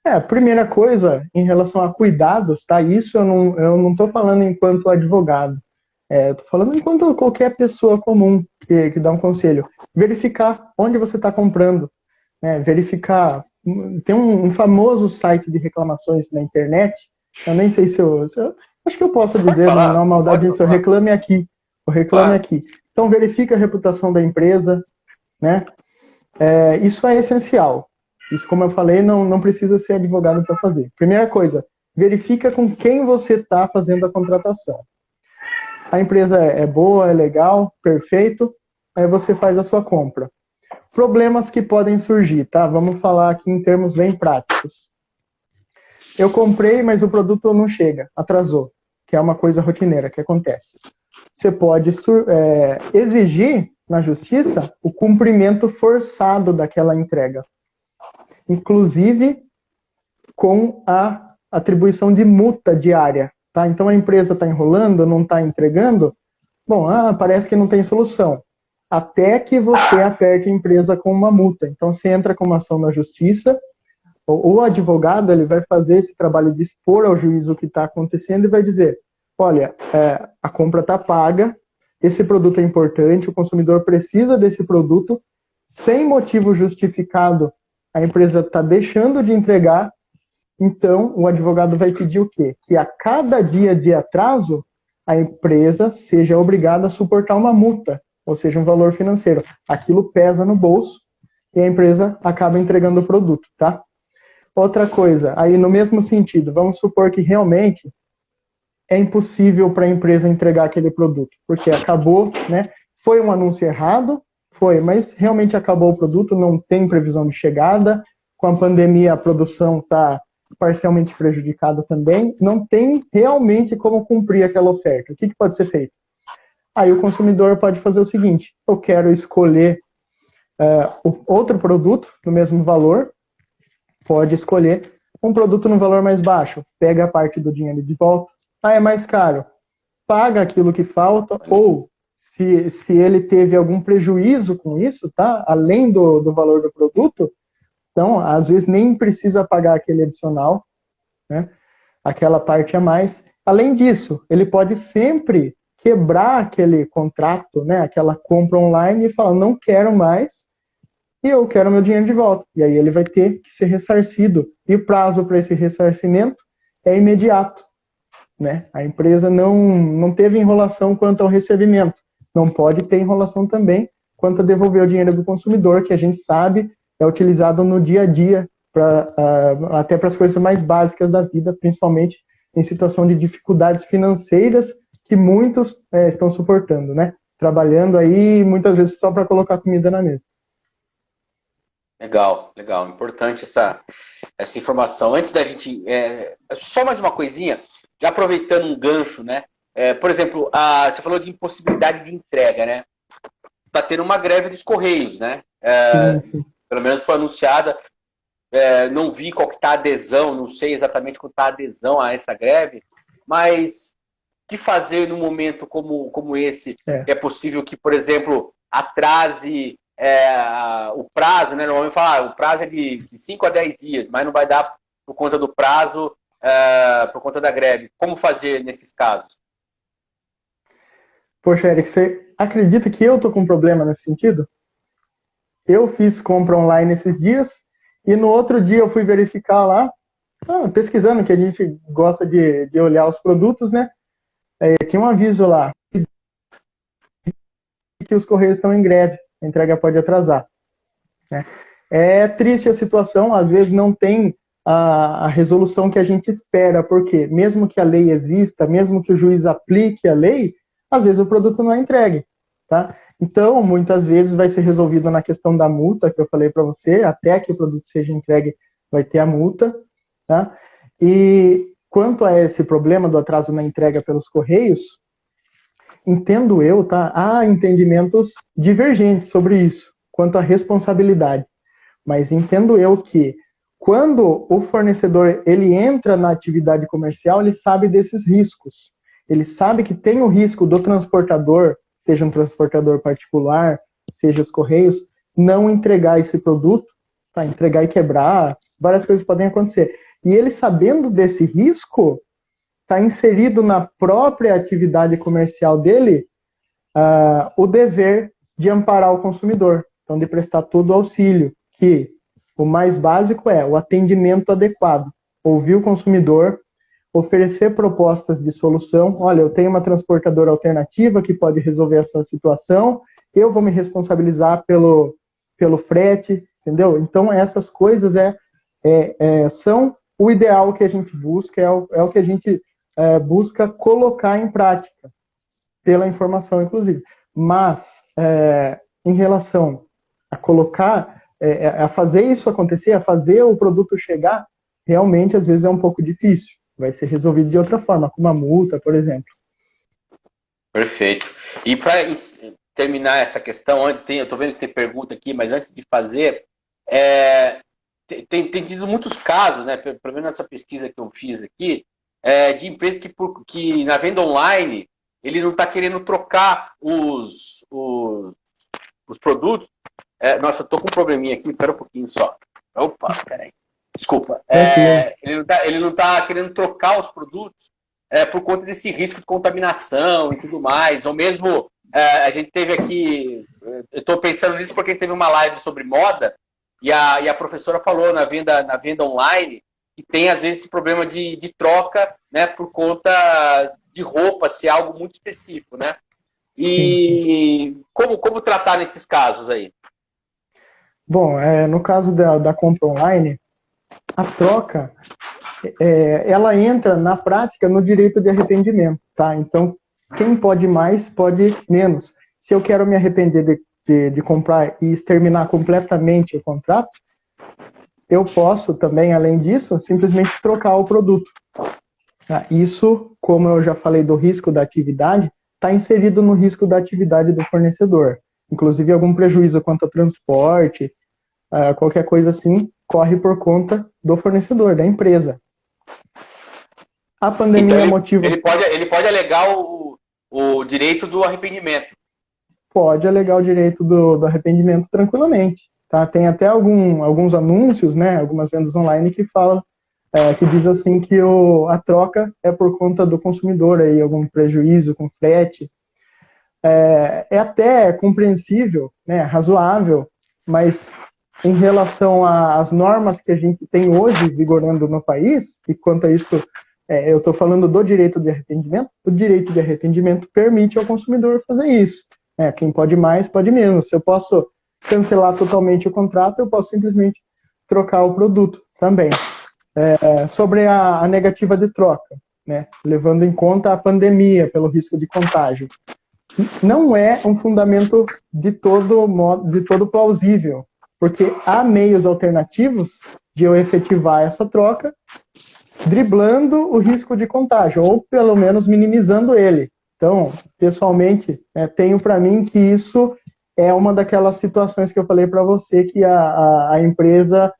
A primeira coisa, em relação a cuidados, tá? Isso eu não estou falando enquanto advogado. Eu estou falando enquanto qualquer pessoa comum que dá um conselho. Verificar onde você está comprando. Né? Verificar. Tem um famoso site de reclamações na internet. Eu nem sei se eu acho que eu posso dizer, não é maldade disso. Eu reclame aqui. Aqui. Então, verifica a reputação da empresa. Né? Isso é essencial. Isso, como eu falei, não precisa ser advogado para fazer. Primeira coisa, verifica com quem você está fazendo a contratação. A empresa é boa, é legal, perfeito, aí você faz a sua compra. Problemas que podem surgir, tá? Vamos falar aqui em termos bem práticos. Eu comprei, mas o produto não chega, atrasou, que é uma coisa rotineira que acontece. Você pode exigir na justiça o cumprimento forçado daquela entrega, inclusive com a atribuição de multa diária. Tá? Então a empresa está enrolando, não está entregando, parece que não tem solução. Até que você aperte a empresa com uma multa. Então você entra com uma ação na justiça, o advogado ele vai fazer esse trabalho de expor ao juiz o que está acontecendo e vai dizer, olha, a compra está paga, esse produto é importante, o consumidor precisa desse produto, sem motivo justificado, a empresa está deixando de entregar, então o advogado vai pedir o quê? Que a cada dia de atraso, a empresa seja obrigada a suportar uma multa, ou seja, um valor financeiro. Aquilo pesa no bolso e a empresa acaba entregando o produto, tá? Outra coisa, aí no mesmo sentido, vamos supor que realmente é impossível para a empresa entregar aquele produto, porque acabou, né? Foi um anúncio errado, mas realmente acabou o produto, não tem previsão de chegada, com a pandemia a produção está parcialmente prejudicada também, não tem realmente como cumprir aquela oferta. O que pode ser feito? Aí o consumidor pode fazer o seguinte, eu quero escolher outro produto no mesmo valor, pode escolher um produto no valor mais baixo, pega a parte do dinheiro de volta, é mais caro, paga aquilo que falta, ou se ele teve algum prejuízo com isso, tá? Além do valor do produto, então, às vezes, nem precisa pagar aquele adicional, né? Aquela parte a mais. Além disso, ele pode sempre quebrar aquele contrato, né? Aquela compra online e falar, não quero mais e eu quero meu dinheiro de volta. E aí ele vai ter que ser ressarcido. E o prazo para esse ressarcimento é imediato, né? A empresa não teve enrolação quanto ao recebimento. Não pode ter enrolação também quanto a devolver o dinheiro do consumidor, que a gente sabe é utilizado no dia a dia, até para as coisas mais básicas da vida, principalmente em situação de dificuldades financeiras que muitos estão suportando, né? Trabalhando aí, muitas vezes só para colocar comida na mesa. Legal, legal. Importante essa informação. Antes da gente... só mais uma coisinha, já aproveitando um gancho, né? Por exemplo, você falou de impossibilidade de entrega, né? Está tendo uma greve dos Correios, né? Sim. Pelo menos foi anunciada. Não vi qual que está a adesão, não sei exatamente qual está a adesão a essa greve, mas o que fazer num momento como esse? É possível que, por exemplo, atrase o prazo, né? Normalmente fala, o prazo é de 5 a 10 dias, mas não vai dar por conta do prazo, por conta da greve. Como fazer nesses casos? Poxa, Eric, você acredita que eu tô com problema nesse sentido? Eu fiz compra online esses dias e no outro dia eu fui verificar lá, pesquisando, que a gente gosta de olhar os produtos, né? Tinha um aviso lá que os Correios estão em greve, a entrega pode atrasar, né? É triste a situação, às vezes não tem a resolução que a gente espera, porque mesmo que a lei exista, mesmo que o juiz aplique a lei, às vezes o produto não é entregue, tá? Então, muitas vezes vai ser resolvido na questão da multa, que eu falei para você, até que o produto seja entregue vai ter a multa, tá? E quanto a esse problema do atraso na entrega pelos Correios, entendo eu, tá? Há entendimentos divergentes sobre isso, quanto à responsabilidade. Mas entendo eu que quando o fornecedor ele entra na atividade comercial, ele sabe desses riscos. Ele sabe que tem o risco do transportador, seja um transportador particular, seja os Correios, não entregar esse produto, tá? Entregar e quebrar, várias coisas podem acontecer. E ele sabendo desse risco, está inserido na própria atividade comercial dele o dever de amparar o consumidor, então de prestar todo o auxílio, que o mais básico é o atendimento adequado, ouvir o consumidor, oferecer propostas de solução. Olha, eu tenho uma transportadora alternativa que pode resolver essa situação, eu vou me responsabilizar pelo frete, entendeu? Então essas coisas são o ideal que a gente busca, é o que a gente busca colocar em prática, pela informação, inclusive. Mas, em relação a colocar, a fazer isso acontecer, a fazer o produto chegar, realmente, às vezes, é um pouco difícil. Vai ser resolvido de outra forma, com uma multa, por exemplo. Perfeito. E para terminar essa questão, eu estou vendo que tem pergunta aqui, mas antes de fazer, tem tido muitos casos, né, pelo menos nessa pesquisa que eu fiz aqui, de empresas que na venda online ele não está querendo trocar os produtos. Nossa, eu tô com um probleminha aqui, espera um pouquinho só. Opa, peraí. Desculpa. Ele não tá querendo trocar os produtos por conta desse risco de contaminação e tudo mais. Ou mesmo, a gente teve aqui, eu estou pensando nisso porque teve uma live sobre moda e a professora falou na venda online que tem, às vezes, esse problema de troca, né, por conta de roupa, se é algo muito específico, né? E como tratar nesses casos aí? Bom, no caso da compra online, a troca, ela entra na prática no direito de arrependimento, tá? Então, quem pode mais, pode menos. Se eu quero me arrepender de comprar e exterminar completamente o contrato, eu posso também, além disso, simplesmente trocar o produto. Isso, como eu já falei do risco da atividade, está inserido no risco da atividade do fornecedor. Inclusive, algum prejuízo quanto ao transporte, qualquer coisa assim, corre por conta do fornecedor, da empresa. A pandemia motiva... Ele pode alegar o direito do arrependimento. Pode alegar o direito do arrependimento tranquilamente. Tá? Tem até alguns anúncios, né, algumas vendas online que falam, que diz assim que a troca é por conta do consumidor, aí, algum prejuízo com frete. É até compreensível, né, razoável, mas em relação às normas que a gente tem hoje vigorando no país, e quanto a isso, eu estou falando do direito de arrependimento, o direito de arrependimento permite ao consumidor fazer isso. Quem pode mais, pode menos. Se eu posso cancelar totalmente o contrato, eu posso simplesmente trocar o produto também. Sobre a negativa de troca, né? Levando em conta a pandemia pelo risco de contágio. Não é um fundamento de todo plausível, porque há meios alternativos de eu efetivar essa troca, driblando o risco de contágio, ou pelo menos minimizando ele. Então, pessoalmente, tenho para mim que isso é uma daquelas situações que eu falei para você, que a empresa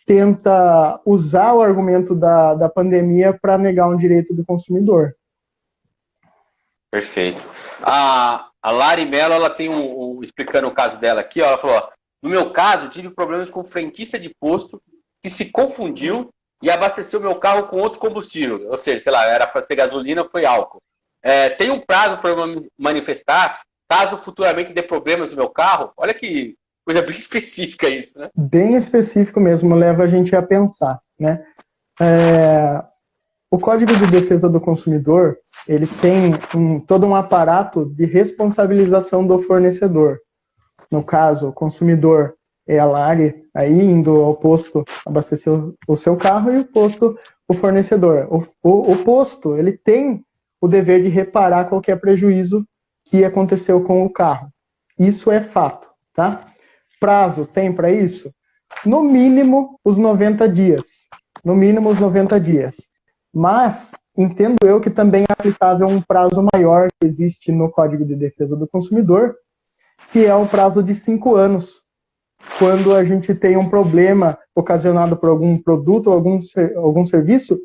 tenta usar o argumento da pandemia para negar um direito do consumidor. Perfeito. A Lari Mello, ela tem explicando o caso dela aqui, ó, ela falou, ó, no meu caso, tive problemas com frentista de posto que se confundiu e abasteceu meu carro com outro combustível. Ou seja, sei lá, era para ser gasolina, foi álcool. Tem um prazo para eu manifestar, caso futuramente dê problemas no meu carro? Olha que coisa bem específica isso, né? Bem específico mesmo, leva a gente a pensar, né? O Código de Defesa do Consumidor, ele tem todo um aparato de responsabilização do fornecedor. No caso, o consumidor é a Lari, aí indo ao posto abastecer o seu carro, e o posto, o fornecedor. O posto, ele tem o dever de reparar qualquer prejuízo que aconteceu com o carro. Isso é fato, tá? Prazo tem para isso? No mínimo, os 90 dias. No mínimo, os 90 dias. Mas, entendo eu que também é aplicável um prazo maior que existe no Código de Defesa do Consumidor, que é o prazo de 5 anos. Quando a gente tem um problema ocasionado por algum produto ou algum serviço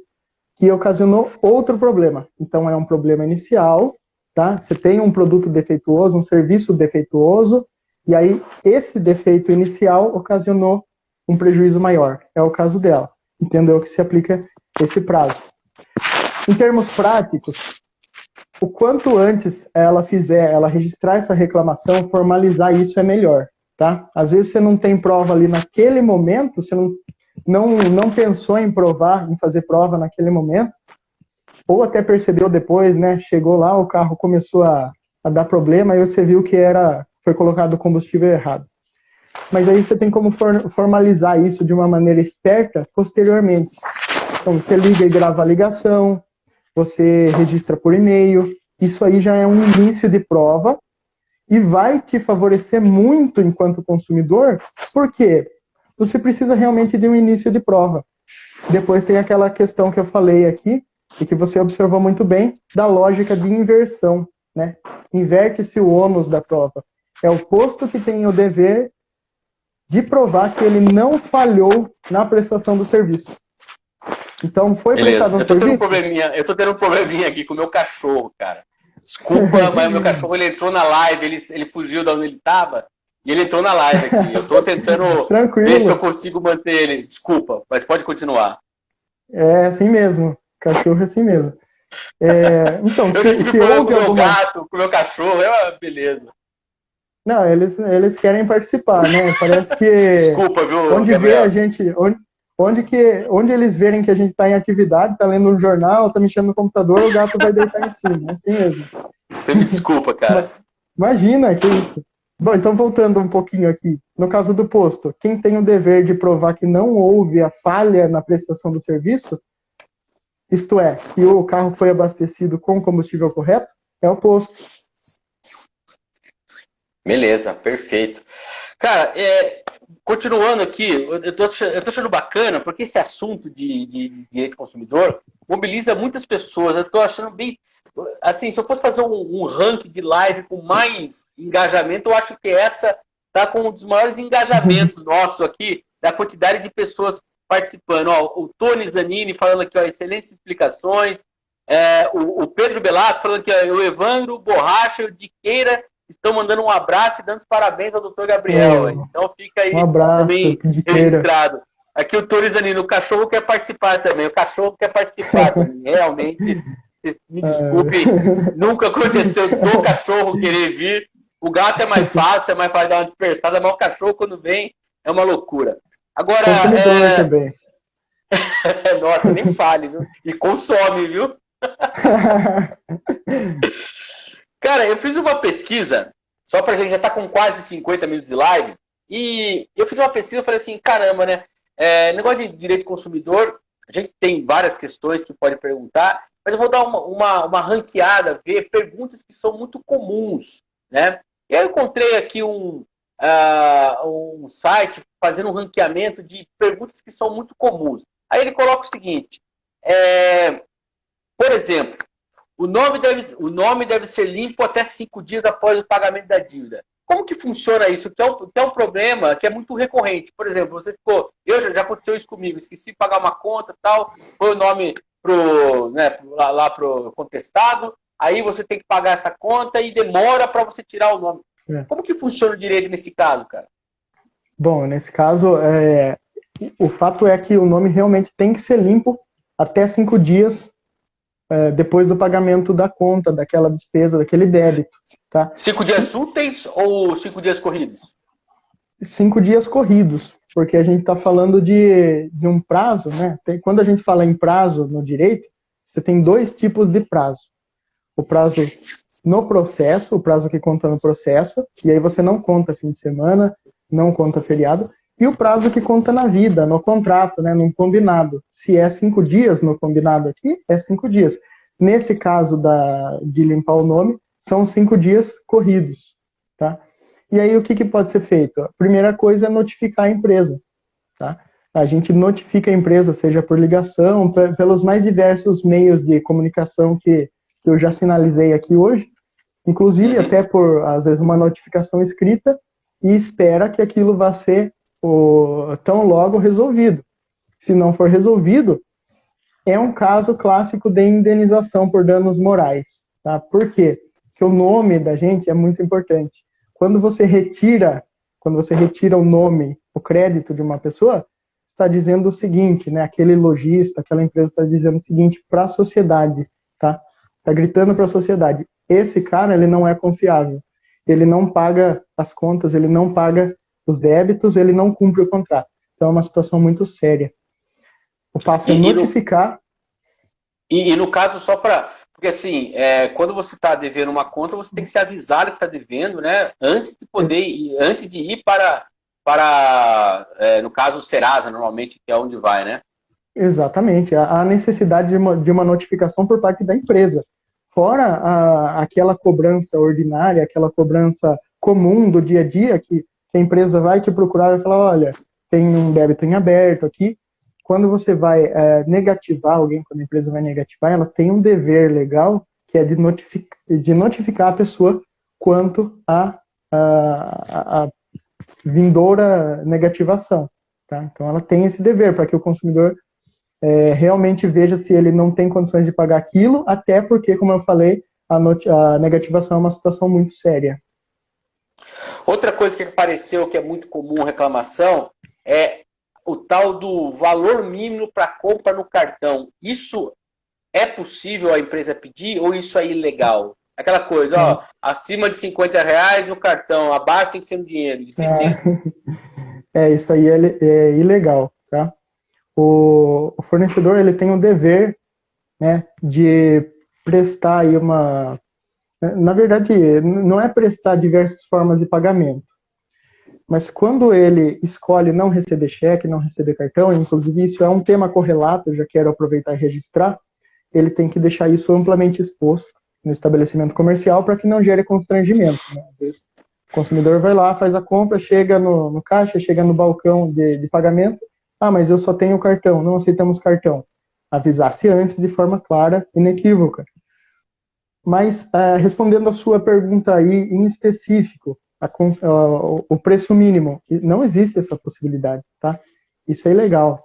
que ocasionou outro problema. Então, é um problema inicial, tá? Você tem um produto defeituoso, um serviço defeituoso, e aí esse defeito inicial ocasionou um prejuízo maior. É o caso dela. Entendo eu que se aplica esse prazo. Em termos práticos, o quanto antes ela registrar essa reclamação, formalizar isso é melhor, tá? Às vezes você não tem prova ali naquele momento, você não pensou em provar, em fazer prova naquele momento, ou até percebeu depois, né? Chegou lá, o carro começou a dar problema, aí você viu que foi colocado combustível errado. Mas aí você tem como formalizar isso de uma maneira esperta posteriormente. Então você liga e grava a ligação, você registra por e-mail, isso aí já é um início de prova e vai te favorecer muito enquanto consumidor, porque você precisa realmente de um início de prova. Depois tem aquela questão que eu falei aqui, e que você observou muito bem, da lógica de inversão, né? Inverte-se o ônus da prova. É o posto que tem o dever de provar que ele não falhou na prestação do serviço. Então, foi prestado um serviço? Eu tô tendo um probleminha aqui com o meu cachorro, cara. Desculpa, mas o meu cachorro, ele entrou na live, ele fugiu de onde ele tava, e ele entrou na live aqui. Eu tô tentando ver se eu consigo manter ele. Desculpa, mas pode continuar. É assim mesmo. Cachorro é assim mesmo. Então, eu já tive problema com o meu gato, com o meu cachorro, beleza. Não, eles querem participar, né? Parece que... Desculpa, viu, onde Gabriel? Vê a gente... Onde eles verem que a gente está em atividade, está lendo um jornal, está mexendo no computador, o gato vai deitar em cima. É assim mesmo. Você me desculpa, cara. Imagina, que isso. Bom, então voltando um pouquinho aqui. No caso do posto, quem tem o dever de provar que não houve a falha na prestação do serviço, isto é, que o carro foi abastecido com o combustível correto, é o posto. Beleza, perfeito. Cara, continuando aqui, eu tô achando bacana, porque esse assunto de direito do consumidor mobiliza muitas pessoas. Eu tô achando bem... Assim, se eu fosse fazer um ranking de live com mais engajamento, eu acho que essa tá com um dos maiores engajamentos nossos aqui, da quantidade de pessoas participando. Ó, o Tony Zanini falando aqui, ó, excelentes explicações. O Pedro Belato falando que o Evandro Borracha e o Diqueira estão mandando um abraço e dando os parabéns ao Dr. Gabriel. Então fica aí também registrado. Aqui o Tony Zanini, o cachorro quer participar também. O cachorro quer participar também. Realmente, me desculpe, nunca aconteceu do cachorro querer vir. O gato é mais fácil dar uma dispersada, mas o cachorro, quando vem, é uma loucura. Agora, também. Nossa, nem fale, viu? E consome, viu? Cara, eu fiz uma pesquisa, só pra gente já tá com quase 50 minutos de live, E eu fiz uma pesquisa e falei assim, caramba, né? Negócio de direito do consumidor, a gente tem várias questões que pode perguntar, mas eu vou dar uma ranqueada, ver perguntas que são muito comuns, né? E aí eu encontrei aqui um site fazendo um ranqueamento de perguntas que são muito comuns. Aí ele coloca o seguinte, por exemplo, o nome deve ser limpo até 5 dias após o pagamento da dívida. Como que funciona isso? Que é um problema que é muito recorrente. Por exemplo, você ficou... Já aconteceu isso comigo. Esqueci de pagar uma conta tal, foi o nome lá pro contestado, aí você tem que pagar essa conta e demora para você tirar o nome. Como que funciona o direito nesse caso, cara? Bom, nesse caso, o fato é que o nome realmente tem que ser limpo até 5 dias depois do pagamento da conta, daquela despesa, daquele débito. Tá? 5 dias úteis ou 5 dias corridos? 5 dias corridos, porque a gente está falando de um prazo, né? Quando a gente fala em prazo no direito, você tem 2 tipos de prazo. O prazo no processo, o prazo que conta no processo, e aí você não conta fim de semana, não conta feriado, e o prazo que conta na vida, no contrato, né, num combinado. Se é 5 dias no combinado aqui, é 5 dias. Nesse caso de limpar o nome, são 5 dias corridos. Tá? E aí o que pode ser feito? A primeira coisa é notificar a empresa. Tá? A gente notifica a empresa, seja por ligação, pelos mais diversos meios de comunicação que eu já sinalizei aqui hoje, inclusive até por, às vezes, uma notificação escrita, e espera que aquilo vá ser tão logo resolvido. Se não for resolvido, é um caso clássico de indenização por danos morais. Tá? Por quê? Porque o nome da gente é muito importante. Quando você retira o nome, o crédito de uma pessoa, está dizendo o seguinte, né? Aquele lojista, aquela empresa está dizendo o seguinte para a sociedade, tá? Está gritando para a sociedade. Esse cara, ele não é confiável. Ele não paga as contas, ele não paga os débitos, ele não cumpre o contrato. Então é uma situação muito séria. O passo é notificar. E no caso, só para... Porque assim, quando você está devendo uma conta, você tem que ser avisado que está devendo, né? Antes de ir para no caso, o Serasa, normalmente, que é onde vai, né? Exatamente. Há necessidade de uma notificação por parte da empresa. Fora aquela cobrança ordinária, aquela cobrança comum do dia a dia, que a empresa vai te procurar e vai falar, olha, tem um débito em aberto aqui. Quando você vai negativar alguém, quando a empresa vai negativar, ela tem um dever legal, que é de notificar a pessoa quanto a vindoura negativação. Tá? Então, ela tem esse dever para que o consumidor realmente veja se ele não tem condições de pagar aquilo, até porque, como eu falei, a negativação é uma situação muito séria. Outra coisa que apareceu que é muito comum reclamação é o tal do valor mínimo para compra no cartão. Isso é possível a empresa pedir ou isso é ilegal? Aquela coisa, ó, acima de R$50 no cartão, abaixo tem que ser no dinheiro. Existe isso? Isso aí é ilegal, tá? O fornecedor, ele tem o dever, né, de prestar aí uma... Na verdade, não é prestar diversas formas de pagamento, mas quando ele escolhe não receber cheque, não receber cartão, inclusive isso é um tema correlato, eu já quero aproveitar e registrar, ele tem que deixar isso amplamente exposto no estabelecimento comercial para que não gere constrangimento. Né? Às vezes, o consumidor vai lá, faz a compra, chega no caixa, chega no balcão de pagamento, mas eu só tenho cartão, não aceitamos cartão. Avisasse antes de forma clara, inequívoca. Mas, respondendo a sua pergunta aí em específico, o preço mínimo, não existe essa possibilidade, tá? Isso é ilegal.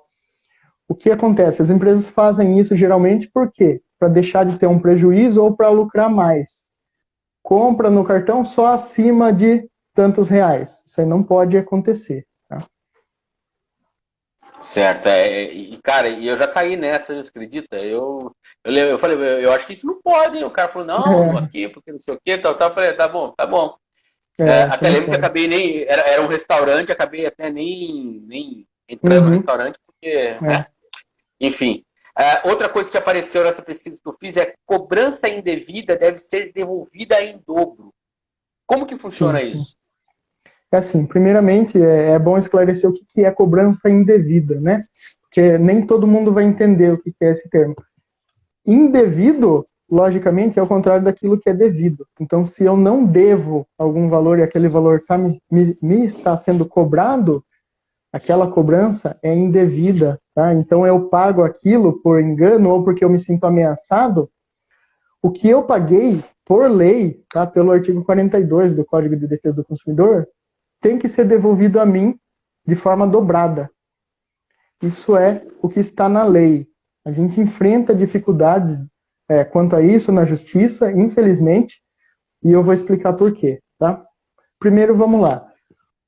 O que acontece? As empresas fazem isso geralmente por quê? Para deixar de ter um prejuízo ou para lucrar mais. Compra no cartão só acima de tantos reais. Isso aí não pode acontecer. Tá? Certo, e cara, eu já caí nessa, você acredita? Eu falei, eu acho que isso não pode, hein? O cara falou, não, aqui, porque não sei o que, tal, eu falei, tá bom. Até lembro que acabei nem, era um restaurante, acabei até nem entrando no restaurante, porque, né? Enfim. Outra coisa que apareceu nessa pesquisa que eu fiz é cobrança indevida deve ser devolvida em dobro. Como que funciona isso? É assim, primeiramente, é bom esclarecer o que é cobrança indevida, né? Porque nem todo mundo vai entender o que é esse termo. Indevido, logicamente, é o contrário daquilo que é devido. Então, se eu não devo algum valor e aquele valor me está sendo cobrado, aquela cobrança é indevida, tá? Então, eu pago aquilo por engano ou porque eu me sinto ameaçado. O que eu paguei, por lei, tá? Pelo artigo 42 do Código de Defesa do Consumidor, tem que ser devolvido a mim de forma dobrada. Isso é o que está na lei. A gente enfrenta dificuldades quanto a isso na justiça, infelizmente, e eu vou explicar por quê, tá? Primeiro, vamos lá.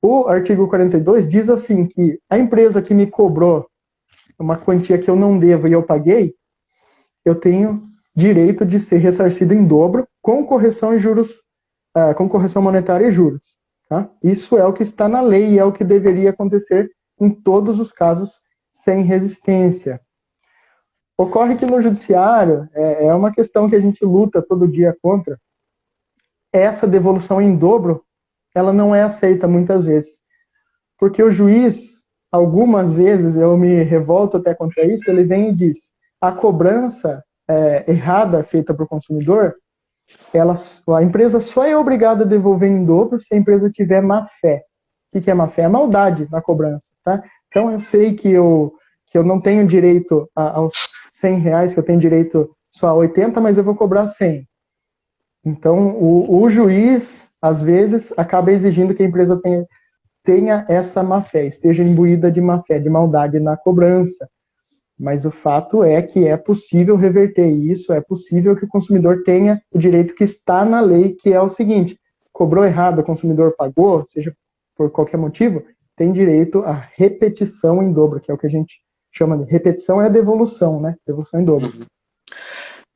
O artigo 42 diz assim que a empresa que me cobrou uma quantia que eu não devo e eu paguei, eu tenho direito de ser ressarcido em dobro com correção e juros, com correção monetária e juros. Tá? Isso é o que está na lei e é o que deveria acontecer em todos os casos sem resistência. Ocorre que no judiciário é uma questão que a gente luta todo dia contra. Essa devolução em dobro, ela não é aceita muitas vezes. Porque o juiz, algumas vezes, eu me revolto até contra isso, ele vem e diz, a cobrança errada feita para o consumidor, a empresa só é obrigada a devolver em dobro se a empresa tiver má fé. O que é má fé? É maldade na cobrança. Tá? Então eu sei que eu não tenho direito aos R$ 100, que eu tenho direito só a 80, mas eu vou cobrar 100. Então o juiz, às vezes, acaba exigindo que a empresa tenha essa má fé, esteja imbuída de má fé, de maldade na cobrança. Mas o fato é que é possível reverter isso, é possível que o consumidor tenha o direito que está na lei, que é o seguinte, cobrou errado, o consumidor pagou, seja por qualquer motivo, tem direito à repetição em dobro, que é o que a gente chama de repetição, é a devolução, né? Devolução em dobro.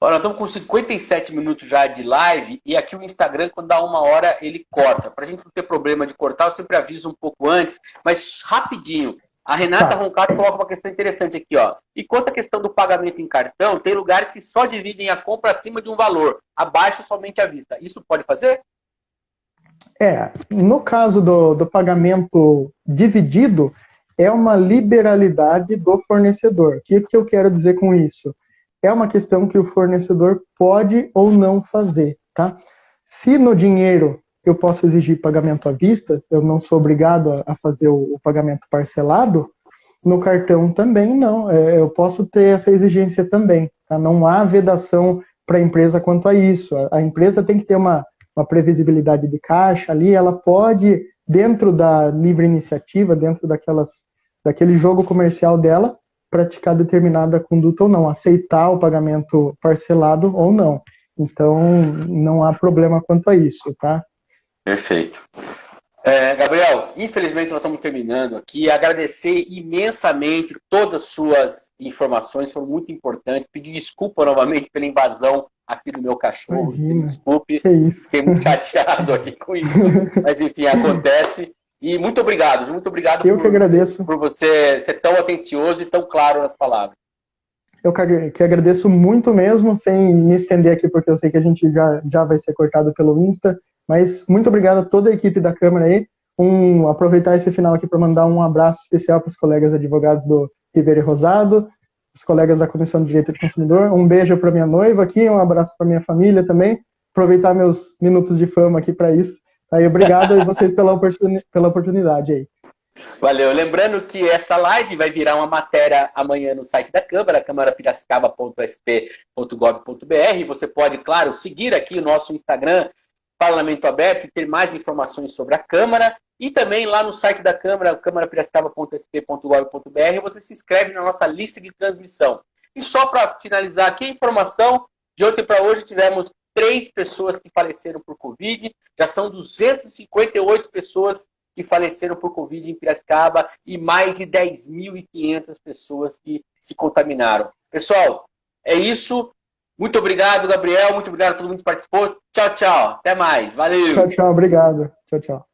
Nós estamos com 57 minutos já de live e aqui o Instagram, quando dá 1 hora, ele corta. Para a gente não ter problema de cortar, eu sempre aviso um pouco antes, mas rapidinho. A Renata Roncato coloca uma questão interessante aqui, ó. E quanto à questão do pagamento em cartão, tem lugares que só dividem a compra acima de um valor, abaixo somente à vista. Isso pode fazer? No caso do pagamento dividido, é uma liberalidade do fornecedor. O que eu quero dizer com isso? É uma questão que o fornecedor pode ou não fazer, tá? Se no dinheiro eu posso exigir pagamento à vista, eu não sou obrigado a fazer o pagamento parcelado, no cartão também não. Eu posso ter essa exigência também, tá? Não há vedação para a empresa quanto a isso. A empresa tem que ter uma previsibilidade de caixa ali, ela pode, dentro da livre iniciativa, dentro daquele jogo comercial dela, praticar determinada conduta ou não, aceitar o pagamento parcelado ou não. Então, não há problema quanto a isso, tá? Perfeito. Gabriel, infelizmente nós estamos terminando aqui. Agradecer imensamente todas as suas informações, foram muito importantes. Pedir desculpa novamente pela invasão aqui do meu cachorro. Imagina. Desculpe, que isso. fiquei muito chateado aqui com isso. Mas enfim, acontece. E muito obrigado que agradeço. Por você ser tão atencioso e tão claro nas palavras. Eu que agradeço muito mesmo, sem me estender aqui, porque eu sei que a gente já vai ser cortado pelo Insta. Mas muito obrigado a toda a equipe da Câmara aí. Aproveitar esse final aqui para mandar um abraço especial para os colegas advogados do Ribeiro e Rosado, os colegas da Comissão de Direito do Consumidor. Um beijo para minha noiva aqui, um abraço para minha família também. Aproveitar meus minutos de fama aqui para isso. Aí, obrigado a vocês pela oportunidade aí. Valeu. Lembrando que essa live vai virar uma matéria amanhã no site da Câmara, câmarapiracicaba.sp.gov.br. Você pode, claro, seguir aqui o nosso Instagram, Parlamento Aberto, e ter mais informações sobre a Câmara. E também lá no site da Câmara, câmarapiracicaba.sp.gov.br, você se inscreve na nossa lista de transmissão. E só para finalizar aqui a informação, de ontem para hoje tivemos 3 pessoas que faleceram por Covid, já são 258 pessoas que faleceram por Covid em Piracicaba e mais de 10.500 pessoas que se contaminaram. Pessoal, é isso. Muito obrigado, Gabriel. Muito obrigado a todo mundo que participou. Tchau, tchau. Até mais. Valeu. Tchau, tchau. Obrigado. Tchau, tchau.